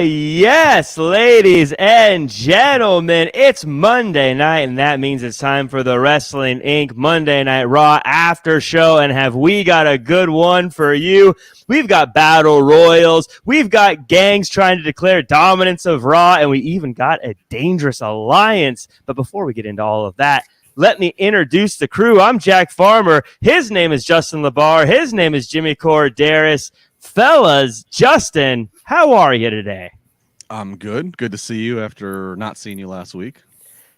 Yes, ladies and gentlemen, it's Monday night, and that means it's time for the Wrestling Inc. Monday Night Raw after show. And have we got a good one for you? We've got battle royals, we've got gangs trying to declare dominance of Raw, and we even got a dangerous alliance. But before we get into all of that, let me introduce the crew. I'm Jack Farmer. His name is Justin LaBar. His name is Jimmy Korderas. Fellas, Justin, how are you today? I'm good. Good to see you after not seeing you last week.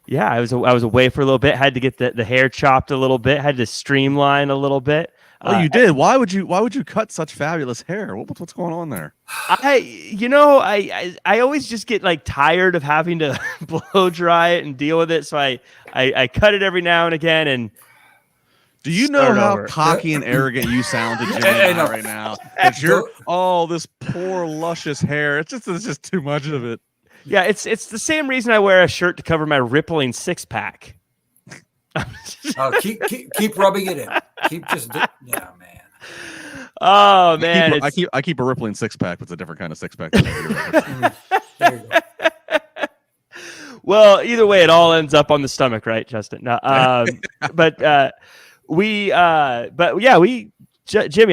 Yeah, I was away for a little bit. Had to get the hair chopped a little bit. Had to streamline a little bit. Oh, you did. Why would you cut such fabulous hair? What's going on there? I always just get like tired of having to blow dry it and deal with it. So I cut it every now and again. And do you know how cocky and arrogant you sound to Jimmy right now? That you're this poor luscious hair. It's just too much of it. Yeah, it's the same reason I wear a shirt to cover my rippling six pack. Keep rubbing it in. Yeah, man. Oh man, I keep a rippling six pack. It's a different kind of six pack. There you go. Well, either way, it all ends up on the stomach, right, Justin? No, Jimmy,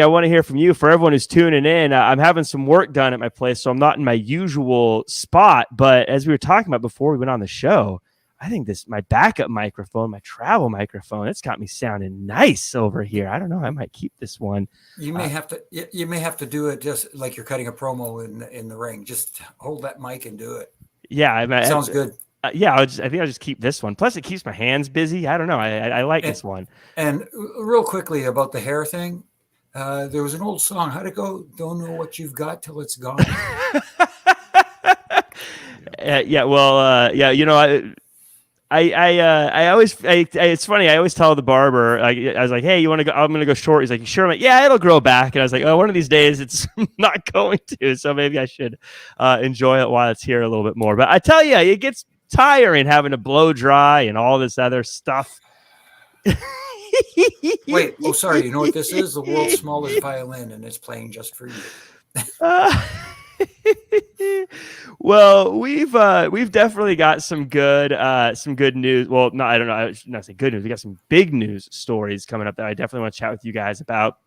I want to hear from you. For everyone who's tuning in, I'm having some work done at my place, so I'm not in my usual spot. But as we were talking about before we went on the show, I think my backup microphone, my travel microphone, it's got me sounding nice over here. I don't know. I might keep this one. You may have to do it just like you're cutting a promo in the ring. Just hold that mic and do it. Yeah, sounds good. I think I'll just keep this one. Plus, it keeps my hands busy. I don't know. I like this one. And real quickly about the hair thing, there was an old song. How'd it go? Don't know what you've got till it's gone. It's funny. I always tell the barber, I was like, hey, you want to go? I'm going to go short. He's like, sure. I'm like, yeah, it'll grow back. And I was like, oh, one of these days it's not going to. So maybe I should enjoy it while it's here a little bit more. But I tell you, it gets tiring having to blow dry and all this other stuff. Wait. Oh, sorry. You know what this is? The world's smallest violin, and it's playing just for you. Well, we've definitely got some good news. Well, no, I don't know. I should not say good news. We got some big news stories coming up that I definitely want to chat with you guys about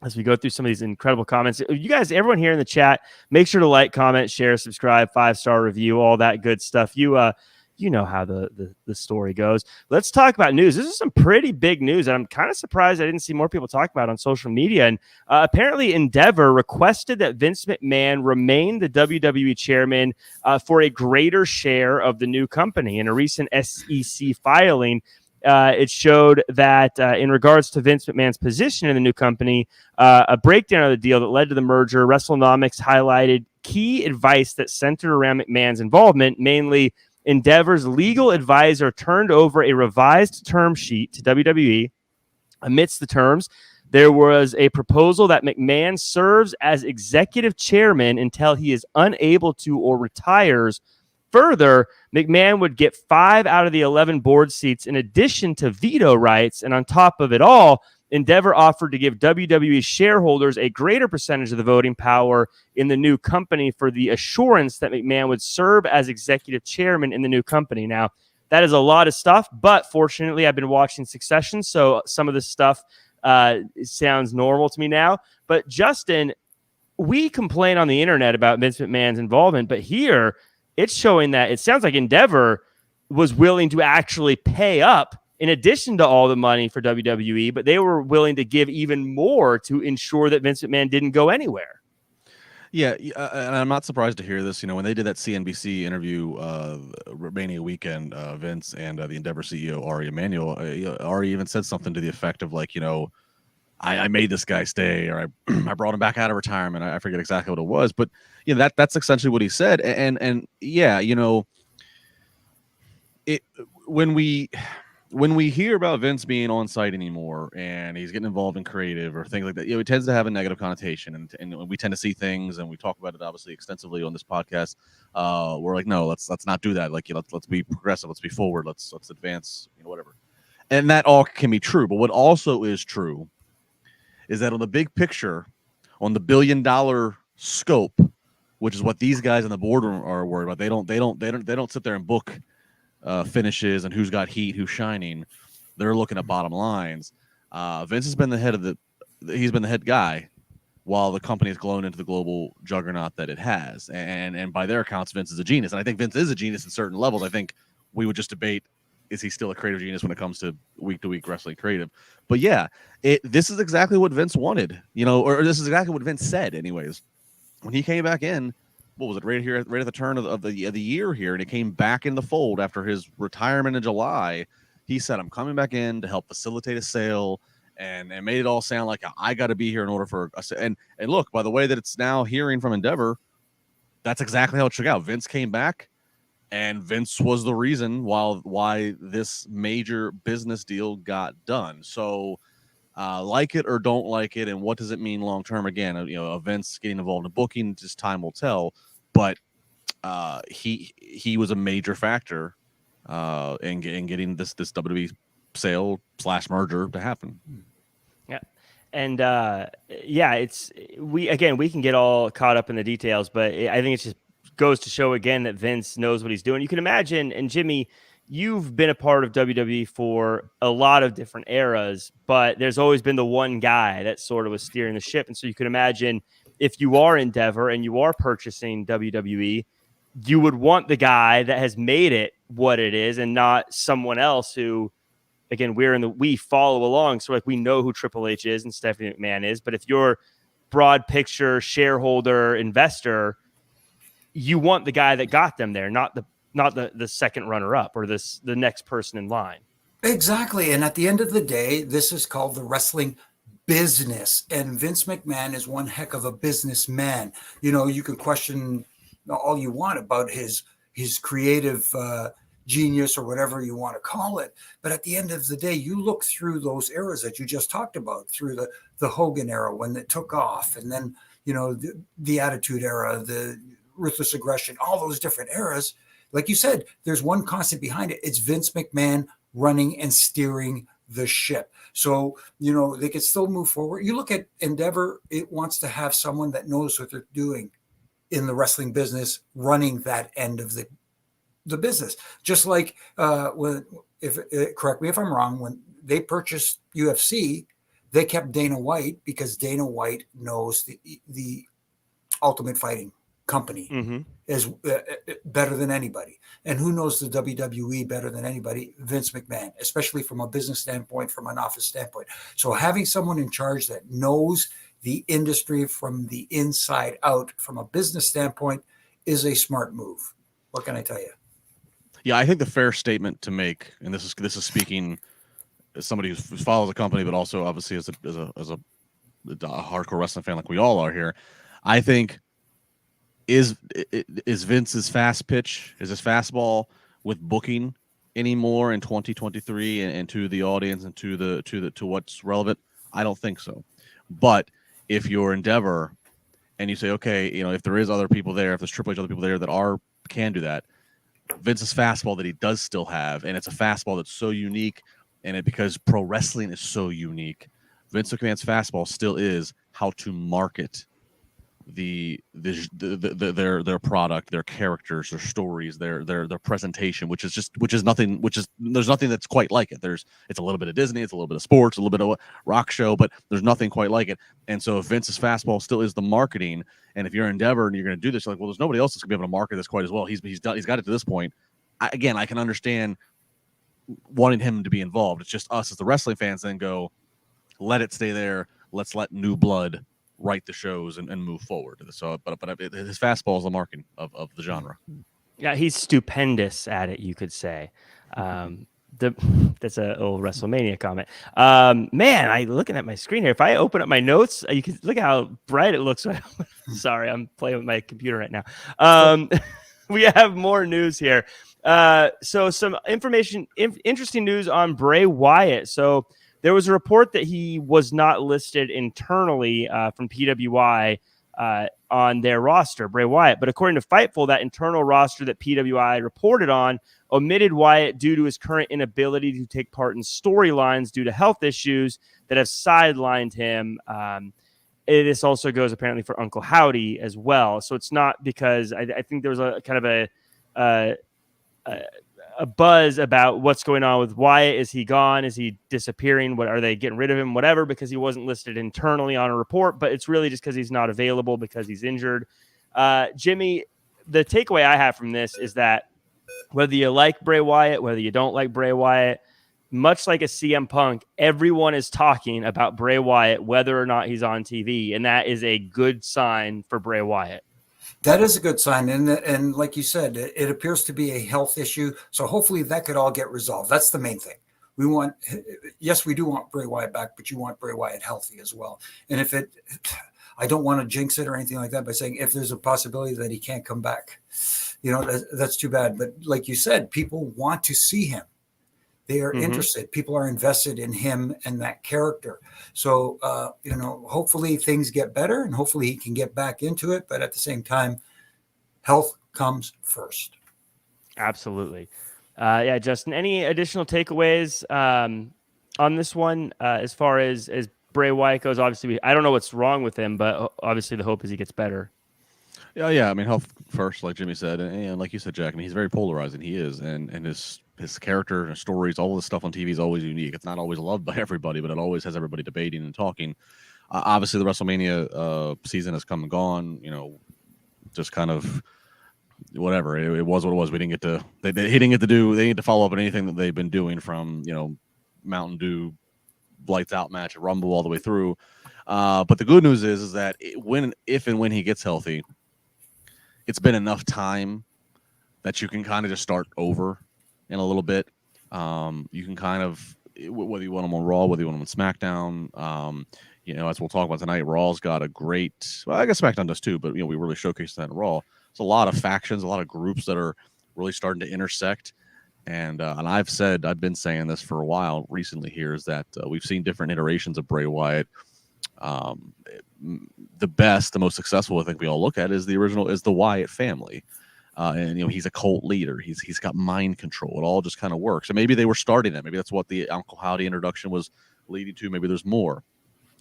as we go through some of these incredible comments. You guys, everyone here in the chat, make sure to like, comment, share, subscribe, 5-star review, all that good stuff. You know how the story goes. Let's talk about news. This is some pretty big news, and I'm kind of surprised I didn't see more people talk about it on social media. And apparently Endeavor requested that Vince McMahon remain the WWE chairman for a greater share of the new company. In a recent SEC filing, it showed that in regards to Vince McMahon's position in the new company, a breakdown of the deal that led to the merger, WrestleNomics highlighted key advice that centered around McMahon's involvement, mainly Endeavor's legal advisor turned over a revised term sheet to WWE. Amidst the terms, there was a proposal that McMahon serves as executive chairman until he is unable to or retires. Further, McMahon would get 5 out of the 11 board seats in addition to veto rights. And on top of it all, Endeavor offered to give WWE shareholders a greater percentage of the voting power in the new company for the assurance that McMahon would serve as executive chairman in the new company. Now, that is a lot of stuff, but fortunately, I've been watching Succession, so some of this stuff sounds normal to me now. But Justin, we complain on the internet about Vince McMahon's involvement, but here it's showing that it sounds like Endeavor was willing to actually pay up in addition to all the money for WWE, but they were willing to give even more to ensure that Vince McMahon didn't go anywhere. Yeah, and I'm not surprised to hear this. You know, when they did that CNBC interview, Mania weekend, Vince and the Endeavor CEO, Ari Emanuel, Ari even said something to the effect of like, you know, I made this guy stay, or I brought him back out of retirement. I forget exactly what it was, but you know, that's essentially what he said. And yeah, you know, when we hear about Vince being on site anymore and he's getting involved in creative or things like that, you know, it tends to have a negative connotation, and we tend to see things, and we talk about it obviously extensively on this podcast. We're like, no, let's not do that. Like, you know, let's be progressive, let's be forward, let's advance, you know, whatever. And that all can be true, but what also is true is that on the big picture, on the $1 billion scope, which is what these guys in the boardroom are worried about. They don't sit there and book finishes and who's got heat, who's shining. They're looking at bottom lines. Vince has been he's been the head guy while the company has grown into the global juggernaut that it has. And by their accounts, Vince is a genius. And I think Vince is a genius at certain levels. I think we would just debate, is he still a creative genius when it comes to week-to-week wrestling creative? But yeah, this is exactly what Vince wanted, or this is exactly what Vince said anyways. When he came back in, what was it, right at the turn of the year here, and he came back in the fold after his retirement in July. He said, I'm coming back in to help facilitate a sale, and made it all sound like I got to be here in order for us. And look, by the way that it's now hearing from Endeavor, that's exactly how it shook out. Vince came back, and Vince was the reason why this major business deal got done. So like it or don't like it, and what does it mean long term? Again, Vince getting involved in booking, just time will tell. But he was a major factor in getting this WWE sale / merger to happen. Yeah. And we can get all caught up in the details, but I think it just goes to show again that Vince knows what he's doing. You can imagine, and Jimmy, you've been a part of WWE for a lot of different eras, but there's always been the one guy that sort of was steering the ship. And so you can imagine if you are Endeavor and you are purchasing WWE, you would want the guy that has made it what it is and not someone else who, again, we follow along. So like we know who Triple H is and Stephanie McMahon is. But if you're broad picture shareholder investor, you want the guy that got them there, not the second runner up or the next person in line. Exactly. And at the end of the day, this is called the wrestling business. And Vince McMahon is one heck of a businessman. You can question all you want about his creative genius or whatever you want to call it. But at the end of the day, you look through those eras that you just talked about, through the Hogan era when it took off, and then, the Attitude Era, the Ruthless Aggression, all those different eras. Like you said, there's one constant behind it. It's Vince McMahon running and steering the ship. So, they can still move forward. You look at Endeavor, it wants to have someone that knows what they're doing in the wrestling business, running that end of the business. Just like correct me if I'm wrong, when they purchased UFC, they kept Dana White because Dana White knows the Ultimate Fighting company is better than anybody. And who knows the WWE better than anybody? Vince McMahon, especially from a business standpoint, from an office standpoint. So having someone in charge that knows the industry from the inside out, from a business standpoint, is a smart move. What can I tell you? Yeah, I think the fair statement to make, and this is speaking as somebody who follows the company, but also obviously as a hardcore wrestling fan like we all are here. I think is Vince's fast pitch, is his fastball with booking anymore in 2023 and to the audience and to what's relevant? I don't think so. But if you're Endeavor and you say, okay, if there is other people there, if there's Triple H other people there that can do that, Vince's fastball that he does still have, and it's a fastball that's so unique, and because pro wrestling is so unique, Vince McMahon's fastball still is how to market their product, their characters, their stories, their presentation, there's nothing that's quite like it. It's a little bit of Disney, it's a little bit of sports, a little bit of a rock show, but there's nothing quite like it. And so if Vince's fastball still is the marketing, and if you're Endeavor and you're going to do this, you're like, well, there's nobody else that's going to be able to market this quite as well. He's got it to this point. I can understand wanting him to be involved. It's just us as the wrestling fans then go, let it stay there. Let's let new blood write the shows and move forward. So, but his fastball is the marking of the genre. Yeah, he's stupendous at it, you could say. That's a old WrestleMania comment. Man, I looking at my screen here. If I open up my notes, you can look how bright it looks. Sorry, I'm playing with my computer right now. We have more news here. So some interesting news on Bray Wyatt. So there was a report that he was not listed internally from PWI on their roster, Bray Wyatt. But according to Fightful, that internal roster that PWI reported on omitted Wyatt due to his current inability to take part in storylines due to health issues that have sidelined him. this also goes apparently for Uncle Howdy as well. So it's not because I think there was a kind of a buzz about what's going on with Wyatt. Is he gone? Is he disappearing? What are they getting rid of him? Whatever, because he wasn't listed internally on a report, but it's really just because he's not available because he's injured. Jimmy, the takeaway I have from this is that whether you like Bray Wyatt, whether you don't like Bray Wyatt, much like a CM Punk, everyone is talking about Bray Wyatt, whether or not he's on TV. And that is a good sign for Bray Wyatt. That is a good sign. And like you said, it appears to be a health issue. So hopefully that could all get resolved. That's the main thing. Yes, we do want Bray Wyatt back, but you want Bray Wyatt healthy as well. And I don't want to jinx it or anything like that by saying if there's a possibility that he can't come back, that's too bad. But like you said, people want to see him. They are interested. People are invested in him and that character. So, hopefully things get better and hopefully he can get back into it. But at the same time, health comes first. Absolutely. Justin, any additional takeaways on this one as far as Bray Wyatt goes? Obviously, I don't know what's wrong with him, but obviously the hope is he gets better. Yeah. I mean, health first, like Jimmy said, and like you said, Jack. I mean, he's very polarizing. He is, and his character and his stories, all of the stuff on TV is always unique. It's not always loved by everybody, but it always has everybody debating and talking. Obviously, the WrestleMania season has come and gone. Just kind of whatever. It was what it was. We didn't get to. They didn't get to do. They need to follow up on anything that they've been doing from Mountain Dew, lights out match, Rumble all the way through. But the good news is that if and when he gets healthy, it's been enough time that you can kind of just start over in a little bit. You can kind of, whether you want him on Raw, whether you want him on SmackDown, as we'll talk about tonight, Raw's got a great, well, I guess SmackDown does too, but we really showcased that in Raw. It's a lot of factions, a lot of groups that are really starting to intersect. And I've been saying this for a while recently here, is that we've seen different iterations of Bray Wyatt. The most successful I think we all look at is the Wyatt family. And he's a cult leader. He's got mind control. It all just kind of works. And maybe they were starting that. Maybe that's what the Uncle Howdy introduction was leading to. Maybe there's more.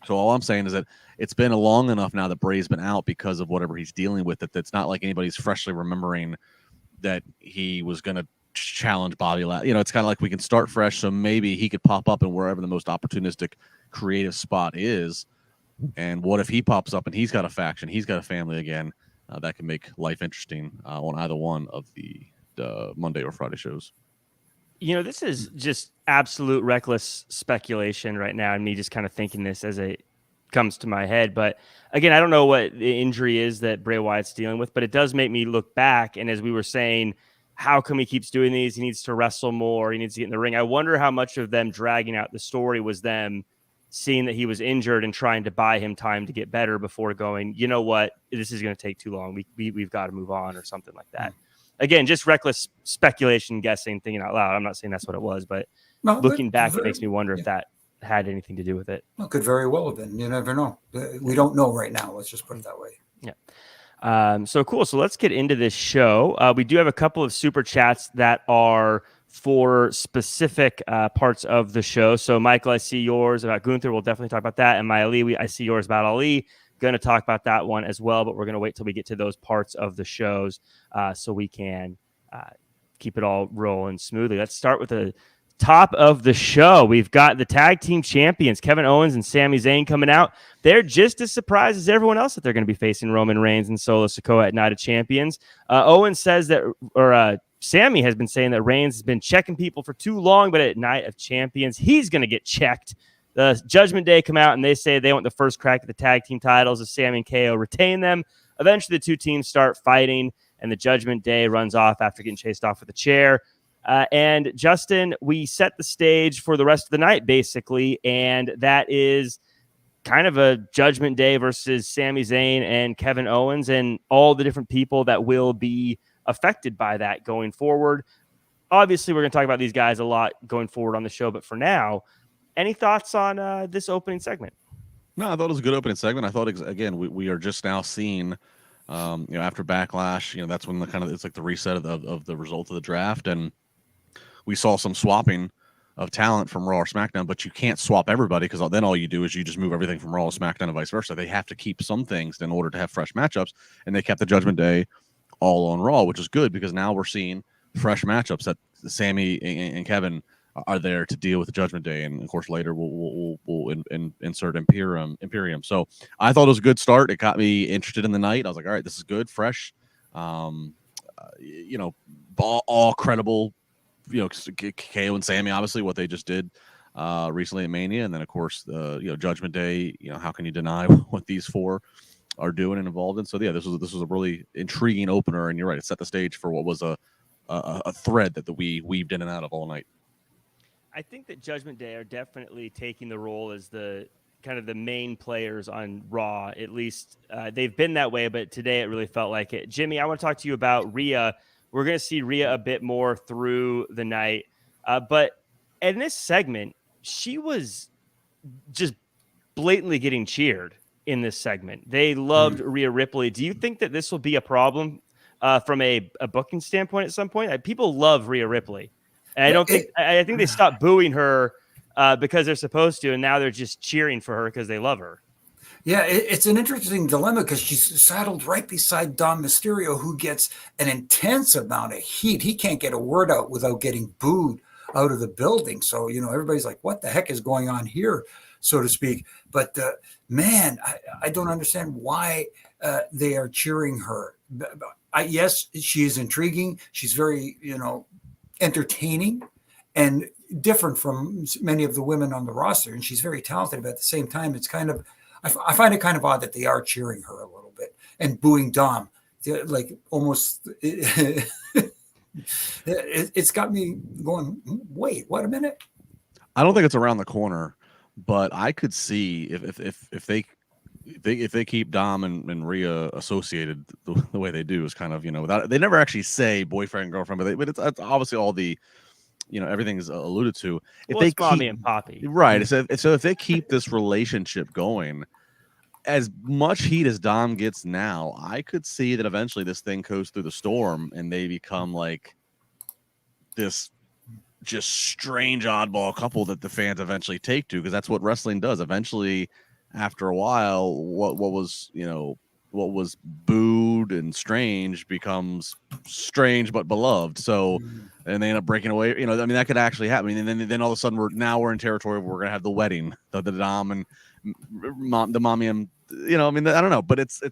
So all I'm saying is that it's been long enough now that Bray's been out because of whatever he's dealing with. That's not like anybody's freshly remembering that he was going to challenge Bobby Lashley. It's kind of like we can start fresh. So maybe he could pop up in wherever the most opportunistic, creative spot is. And what if he pops up and he's got a faction, he's got a family again? That can make life interesting on either one of the Monday or Friday shows. This is just absolute reckless speculation right now, and me just kind of thinking this as it comes to my head. But again, I don't know what the injury is that Bray Wyatt's dealing with, but it does make me look back. And as we were saying, how come he keeps doing these? He needs to wrestle more. He needs to get in the ring. I wonder how much of them dragging out the story was them seeing that he was injured and trying to buy him time to get better before going, you know what, this is going to take too long. We've got to move on or something like that. Again, just reckless speculation, guessing, thinking out loud. I'm not saying that's what it was, but looking back, it makes me wonder if that had anything to do with it. Well, could very well have been. You never know. We don't know right now. Let's just put it that way. Yeah. So cool. So let's get into this show. We do have a couple of super chats that are for specific parts of the show. So Michael, I see yours about Gunther. We'll definitely talk about that. And Maya Lee, I see yours about Ali. Going to talk about that one as well, but we're going to wait till we get to those parts of the shows so we can keep it all rolling smoothly. Let's start with the top of the show. We've got the tag team champions, Kevin Owens and Sami Zayn, coming out. They're just as surprised as everyone else that they're going to be facing Roman Reigns and Solo Sikoa at Night of Champions. Owens says that, Sammy has been saying that Reigns has been checking people for too long, but at Night of Champions, he's going to get checked. The Judgment Day come out and they say they want the first crack at the tag team titles as Sammy and KO retain them. Eventually, the two teams start fighting, and the Judgment Day runs off after getting chased off with a chair. And Justin, we set the stage for the rest of the night, basically, and that is kind of a Judgment Day versus Sami Zayn and Kevin Owens and all the different people that will be affected by that going forward. Obviously, we're going to talk about these guys a lot going forward on the show, but for now, any thoughts on this opening segment? No, I thought it was a good opening segment. I thought, again, we are just now seeing, after Backlash, that's when it's like the reset of the result of the draft, and we saw some swapping talent from Raw or SmackDown, but you can't swap everybody because then all you do is you just move everything from Raw to SmackDown and vice versa. They have to keep some things in order to have fresh matchups, and they kept the Judgment Day all on Raw, which is good because now we're seeing fresh matchups that Sammy and Kevin are there to deal with the Judgment Day, and of course later we'll insert Imperium. So I thought it was a good start. It got me interested in the night. I was like, all right, this is good, fresh, all credible. KO and Sammy, obviously, what they just did recently at Mania, and then of course the Judgment Day. How can you deny what these four are doing and involved in? So yeah, this was a really intriguing opener, and you're right, it set the stage for what was a thread that we weaved in and out of all night. I think that Judgment Day are definitely taking the role as the kind of the main players on Raw. At least they've been that way, but today it really felt like it. Jimmy, I want to talk to you about Rhea. We're going to see Rhea a bit more through the night. But in this segment, she was just blatantly getting cheered in this segment. They loved Rhea Ripley. Do you think that this will be a problem from a booking standpoint at some point? People love Rhea Ripley. And I think they stopped booing her because they're supposed to, and now they're just cheering for her because they love her. Yeah, it's an interesting dilemma because she's saddled right beside Dom Mysterio, who gets an intense amount of heat. He can't get a word out without getting booed out of the building. So, everybody's like, what the heck is going on here, so to speak? But, man, I don't understand why they are cheering her. Yes, she is intriguing. She's very, entertaining and different from many of the women on the roster. And she's very talented, but at the same time, it's kind of, I find it kind of odd that they are cheering her a little bit and booing Dom. Like almost, it's got me going, wait, what a minute. I don't think it's around the corner, but I could see if they keep Dom and Rhea associated the way they do is kind of, without, they never actually say boyfriend and girlfriend, but it's obviously all the, everything's alluded to. If they keep Mommy and Poppy, right? So if they keep this relationship going, as much heat as Dom gets now, I could see that eventually this thing goes through the storm and they become like this just strange oddball couple that the fans eventually take to, because that's what wrestling does. Eventually, after a while, what was booed and strange becomes strange but beloved. So, and they end up breaking away. That could actually happen. And then all of a sudden we're in territory where we're gonna have the wedding, the Dom and the mommy, and I don't know. But it's.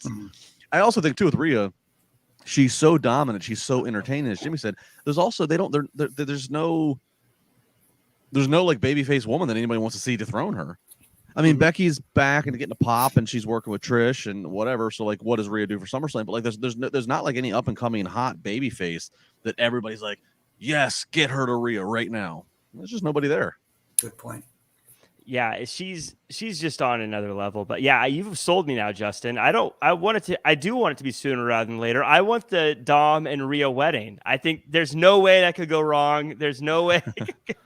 I also think too with Rhea, she's so dominant, she's so entertaining. As Jimmy said, there's also there's no like babyface woman that anybody wants to see dethrone her. I mean, Becky's back and getting a pop, and she's working with Trish and whatever. So, like, what does Rhea do for SummerSlam? But like, there's not like any up and coming hot babyface that everybody's like, yes, get her to Rhea right now. There's just nobody there. Good point. Yeah, she's just on another level. But yeah, you've sold me now, Justin. I do want it to be sooner rather than later. I want the Dom and Rhea wedding. I think there's no way that could go wrong. There's no way it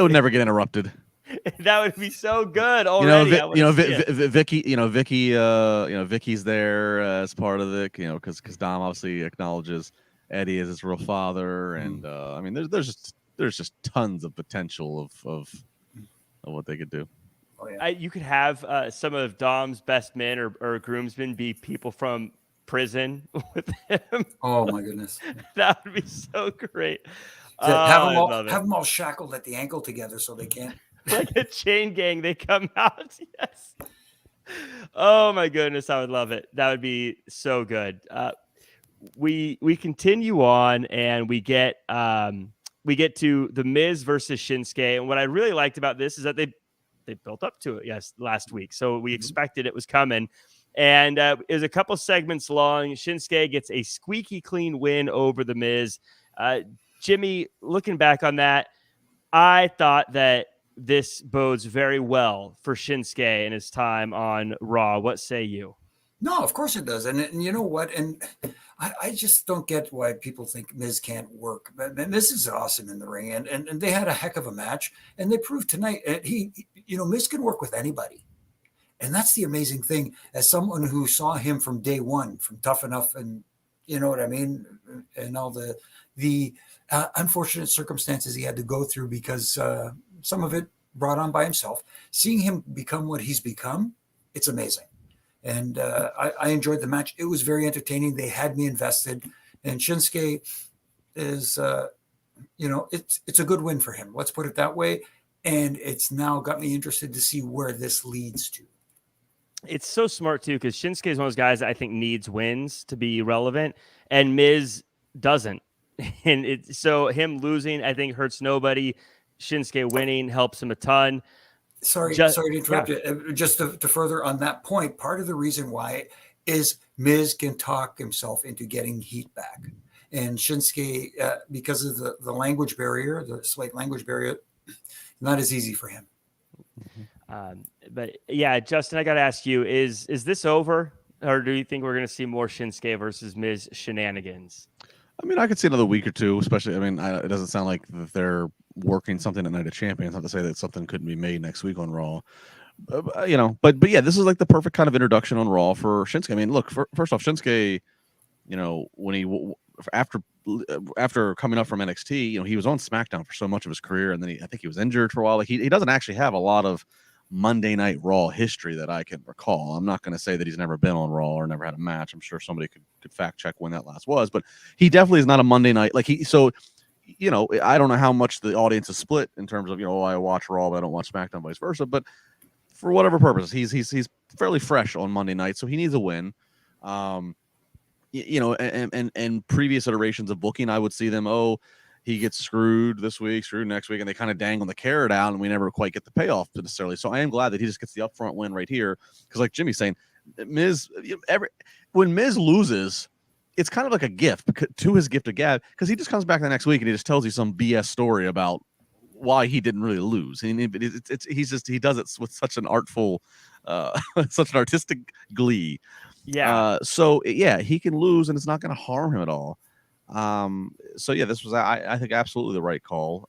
would never get interrupted. That would be so good already. Vicky's there as part of the, because Dom obviously acknowledges Eddie as his real father, and there's just tons of potential of what they could do. Oh, yeah. You could have some of Dom's best men or groomsmen be people from prison with him. Oh my goodness, that would be so great. Have them all shackled at the ankle together so they can't. Like a chain gang, they come out. Yes. Oh my goodness, I would love it. That would be so good. We continue on, and we get to the Miz versus Shinsuke. And what I really liked about this is that they built up to it last week, so we expected it was coming. And it was a couple segments long. Shinsuke gets a squeaky clean win over the Miz. Jimmy, looking back on that, I thought that this bodes very well for Shinsuke and his time on Raw. What say you? No, of course it does. And you know what? And I just don't get why people think Miz can't work. But Miz is awesome in the ring. And they had a heck of a match. And they proved tonight, Miz can work with anybody. And that's the amazing thing. As someone who saw him from day one, from Tough Enough, and you know what I mean? And all the unfortunate circumstances he had to go through because some of it brought on by himself. Seeing him become what he's become, it's amazing. And I enjoyed the match. It was very entertaining. They had me invested. And Shinsuke is, it's a good win for him. Let's put it that way. And it's now got me interested to see where this leads to. It's so smart, too, because Shinsuke is one of those guys that I think needs wins to be relevant, and Miz doesn't. And so him losing, I think, hurts nobody. Shinsuke winning helps him a ton. Sorry to interrupt you. Just to further on that point, part of the reason why is Miz can talk himself into getting heat back. And Shinsuke, because of the language barrier, the slight language barrier, not as easy for him. But yeah, Justin, I got to ask you, is this over? Or do you think we're going to see more Shinsuke versus Miz shenanigans? I mean, I could see another week or two, especially. I mean, it doesn't sound like they're working something at Night of Champions. Not to say that something couldn't be made next week on Raw, but yeah, this is like the perfect kind of introduction on Raw for Shinsuke. I mean, look, first off, Shinsuke, when he after coming up from NXT, he was on SmackDown for so much of his career, and then I think he was injured for a while. Like he doesn't actually have a lot of Monday Night Raw history that I can recall. I'm not going to say that he's never been on Raw or never had a match. I'm sure somebody could fact check when that last was, but he definitely is not a Monday night I don't know how much the audience is split in terms of, I watch Raw, but I don't watch SmackDown, vice versa. But for whatever purpose, he's fairly fresh on Monday night, so he needs a win. And previous iterations of booking, I would see them, he gets screwed this week, screwed next week, and they kind of dangle the carrot out, and we never quite get the payoff necessarily. So I am glad that he just gets the upfront win right here, because like Jimmy's saying, when Miz loses, it's kind of like a gift to his gift of gab, because he just comes back the next week and he just tells you some BS story about why he didn't really lose. And he does it with such an artful, such an artistic glee. Yeah. He can lose and it's not going to harm him at all. This was, I think, absolutely the right call.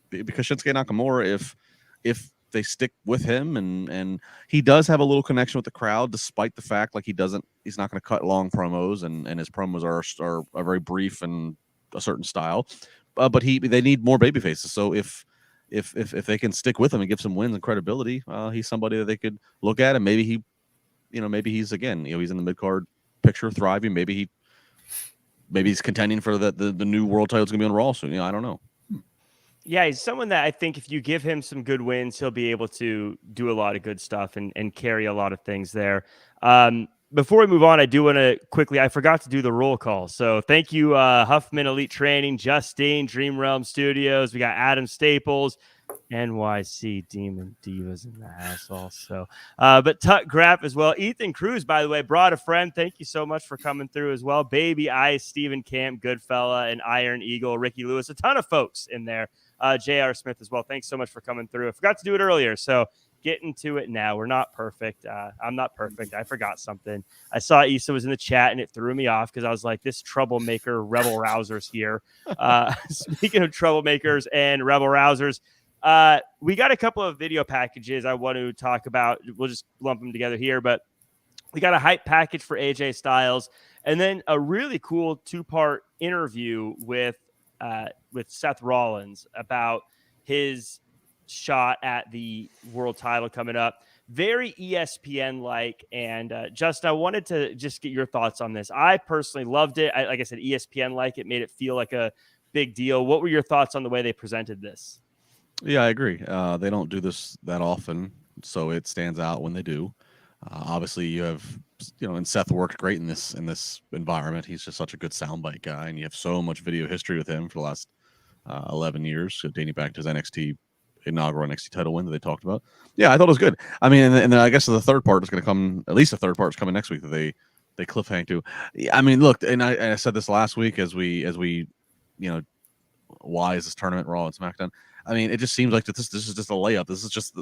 Because Shinsuke Nakamura, if they stick with him and he does have a little connection with the crowd, despite the fact like he's not going to cut long promos and his promos are very brief and a certain style, but they need more baby faces. So if they can stick with him and give some wins and credibility, he's somebody that they could look at, and maybe he's again, he's in the mid card picture thriving. Maybe he's contending for the new world title. It's gonna be on Raw soon. I don't know. Yeah, he's someone that I think if you give him some good wins, he'll be able to do a lot of good stuff and carry a lot of things there. Before we move on, I do want to quickly, I forgot to do the roll call. So thank you, Huffman Elite Training, Justine, Dream Realm Studios. We got Adam Staples, NYC Demon Divas in the house also. But Tut Grapp as well. Ethan Cruz, by the way, brought a friend. Thank you so much for coming through as well. Baby Ice, Stephen Camp, Goodfella, and Iron Eagle, Ricky Lewis. A ton of folks in there. J.R. Smith as well. Thanks so much for coming through. I forgot to do it earlier, so getting to it now. We're not perfect. I'm not perfect. I forgot something. I saw Issa was in the chat, and it threw me off because I was like, this troublemaker Rebel Rousers here. Speaking of troublemakers and Rebel Rousers, we got a couple of video packages I want to talk about. We'll just lump them together here, but we got a hype package for AJ Styles, and then a really cool 2-part interview with Seth Rollins about his shot at the world title coming up. Very ESPN-like. And Justin, I wanted to just get your thoughts on this. I personally loved it. Like I said, ESPN-like. It made it feel like a big deal. What were your thoughts on the way they presented this? Yeah, I agree. They don't do this that often, so it stands out when they do. Obviously, you have, and Seth worked great in this environment. He's just such a good soundbite guy, and you have so much video history with him for the last 11 years, dating back to his inaugural NXT title win that they talked about. Yeah, I thought it was good. I mean, and then I guess the third part is going to come. At least the third part is coming next week that they cliffhang to. I mean, look, and I said this last week as we why is this tournament Raw and SmackDown? I mean, it just seems like this is just a layup. This is just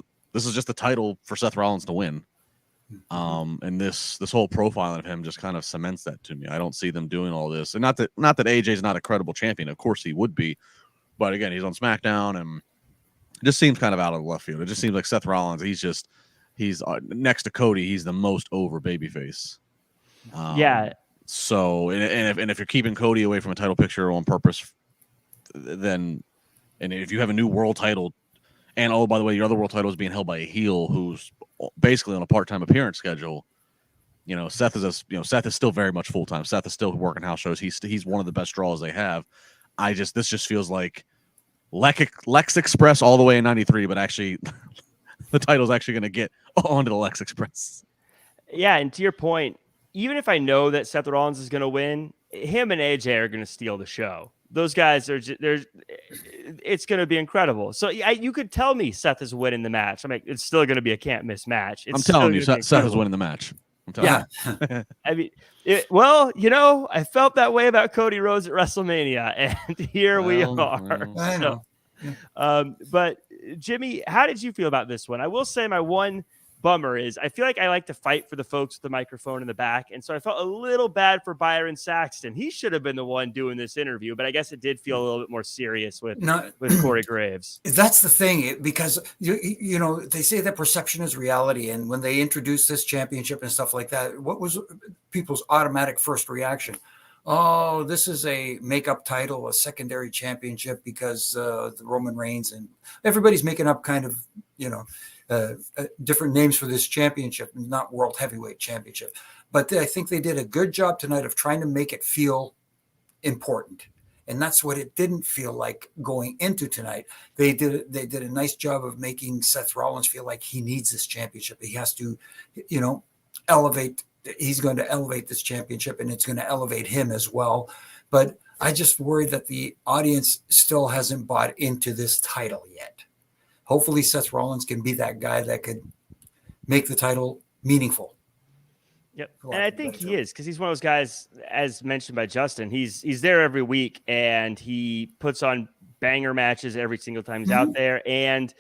the title for Seth Rollins to win. And this whole profiling of him just kind of cements that to me. I don't see them doing all this, and not that AJ's not a credible champion. Of course he would be, but again, he's on SmackDown, and it just seems kind of out of the left field. It just seems like Seth Rollins. He's next to Cody. He's the most over babyface. Yeah. So, and if you're keeping Cody away from a title picture on purpose, then, and if you have a new world title And oh, by the way, your other world title is being held by a heel who's basically on a part-time appearance schedule. Seth is still very much full-time. Seth is still working house shows. He's one of the best draws they have. This just feels like Lex Express all the way in '93, but actually the title's actually going to get onto the Lex Express. Yeah, and to your point, even if I know that Seth Rollins is going to win, him and AJ are going to steal the show. Those guys it's going to be incredible. So you could tell me Seth is winning the match. I'm like, it's still going to be a can't miss match. I'm telling you, Seth is winning the match. Yeah. I mean, I felt that way about Cody Rhodes at WrestleMania, and here we are. I know. But Jimmy, how did you feel about this one? I will say my one bummer is I feel like I like to fight for the folks with the microphone in the back, and so I felt a little bad for Byron Saxton. He should have been the one doing this interview, but I guess it did feel a little bit more serious with Corey Graves. That's the thing, because they say that perception is reality, and when they introduced this championship and stuff like that, what was people's automatic first reaction? Oh, this is a makeup title, a secondary championship, because the Roman Reigns, and everybody's making up kind of different names for this championship, not World Heavyweight Championship. But I think they did a good job tonight of trying to make it feel important. And that's what it didn't feel like going into tonight. They did a nice job of making Seth Rollins feel like he needs this championship. He has to, elevate. He's going to elevate this championship, and it's going to elevate him as well. But I just worry that the audience still hasn't bought into this title yet. Hopefully Seth Rollins can be that guy that could make the title meaningful. Yep. And I think he is, because he's one of those guys, as mentioned by Justin, he's there every week, and he puts on banger matches every single time he's out there. And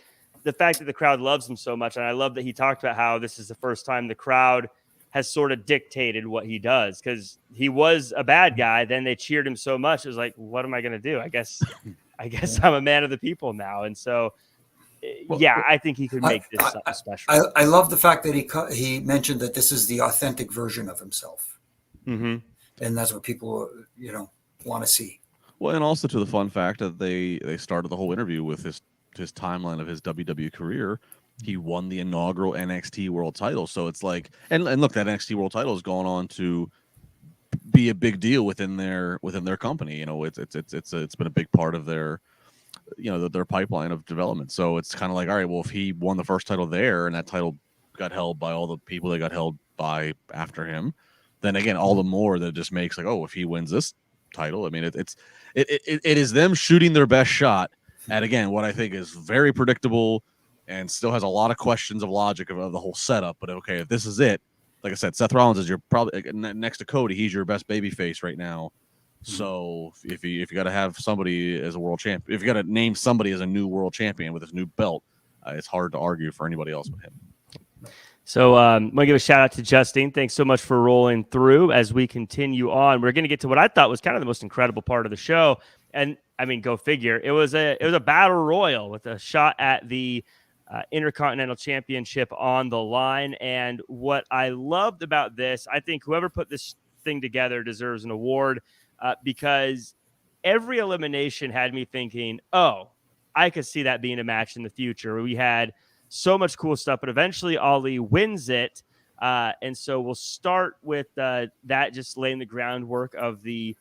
the fact that the crowd loves him so much, and I love that he talked about how this is the first time the crowd has sort of dictated what he does, because he was a bad guy. Then they cheered him so much. It was like, what am I going to do? I guess I'm a man of the people now. And so, I think he could make this something special. I love the fact that he mentioned that this is the authentic version of himself. Mm-hmm. And that's what people, want to see. Well, and also to the fun fact that they started the whole interview with his timeline of his WWE career. He won the inaugural NXT World Title, so it's like, and look, that NXT World Title has gone on to be a big deal within their company. It's been a big part of their their pipeline of development. So it's kind of like, all right, well, if he won the first title there, and that title got held by all the people that got held by after him, then again, all the more that it just makes like, oh, if he wins this title, I mean, it is them shooting their best shot at, again, what I think is very predictable and still has a lot of questions of logic of the whole setup. But okay, if this is it, like I said, Seth Rollins is your probably next to Cody. He's your best babyface right now. So if you got to have somebody as a world champion, if you got to name somebody as a new world champion with his new belt, it's hard to argue for anybody else but him. So I'm going to give a shout out to Justine. Thanks so much for rolling through. As we continue on, we're going to get to what I thought was kind of the most incredible part of the show. And I mean, go figure. It was a battle royal with a shot at the Intercontinental Championship on the line. And what I loved about this, I think whoever put this thing together deserves an award, because every elimination had me thinking, oh, I could see that being a match in the future. We had so much cool stuff, but eventually Ali wins it. And so we'll start with that, just laying the groundwork of the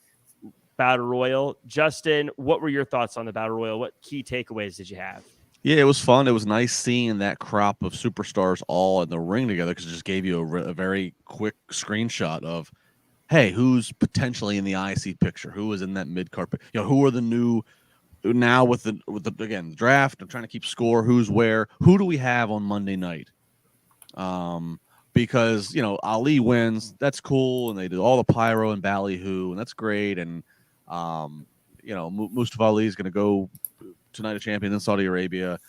Battle Royal. Justin, what were your thoughts on the Battle Royal? What key takeaways did you have? Yeah, it was fun. It was nice seeing that crop of superstars all in the ring together, because it just gave you a very quick screenshot of, hey, who's potentially in the IC picture? Who is in that mid-card? Who are the new now with the again, the draft? I'm trying to keep score. Who's where? Who do we have on Monday night? Because Ali wins, that's cool, and they did all the pyro and ballyhoo, and that's great. And Mustafa Ali is going to go tonight a champion in Saudi Arabia.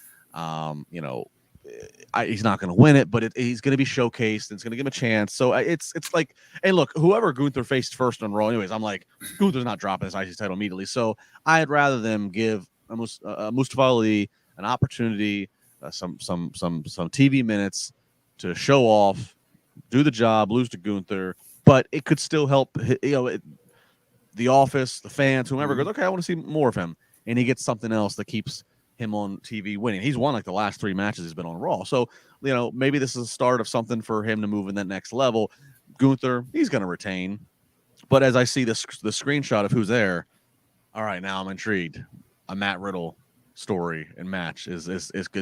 He's not going to win it, but he's going to be showcased, and it's going to give him a chance. So it's like, and look, whoever Gunther faced first on Raw, anyways, I'm like, Gunther's not dropping his IC title immediately. So I'd rather them give Mustafa Ali an opportunity, some TV minutes to show off, do the job, lose to Gunther, but it could still help, the office, the fans, whomever goes, okay, I want to see more of him. And he gets something else that keeps him on TV winning. He's won like the last 3 matches he's been on Raw. So, maybe this is a start of something for him to move in that next level. Gunther, he's going to retain. But as I see the screenshot of who's there, all right, now I'm intrigued. A Matt Riddle story and match is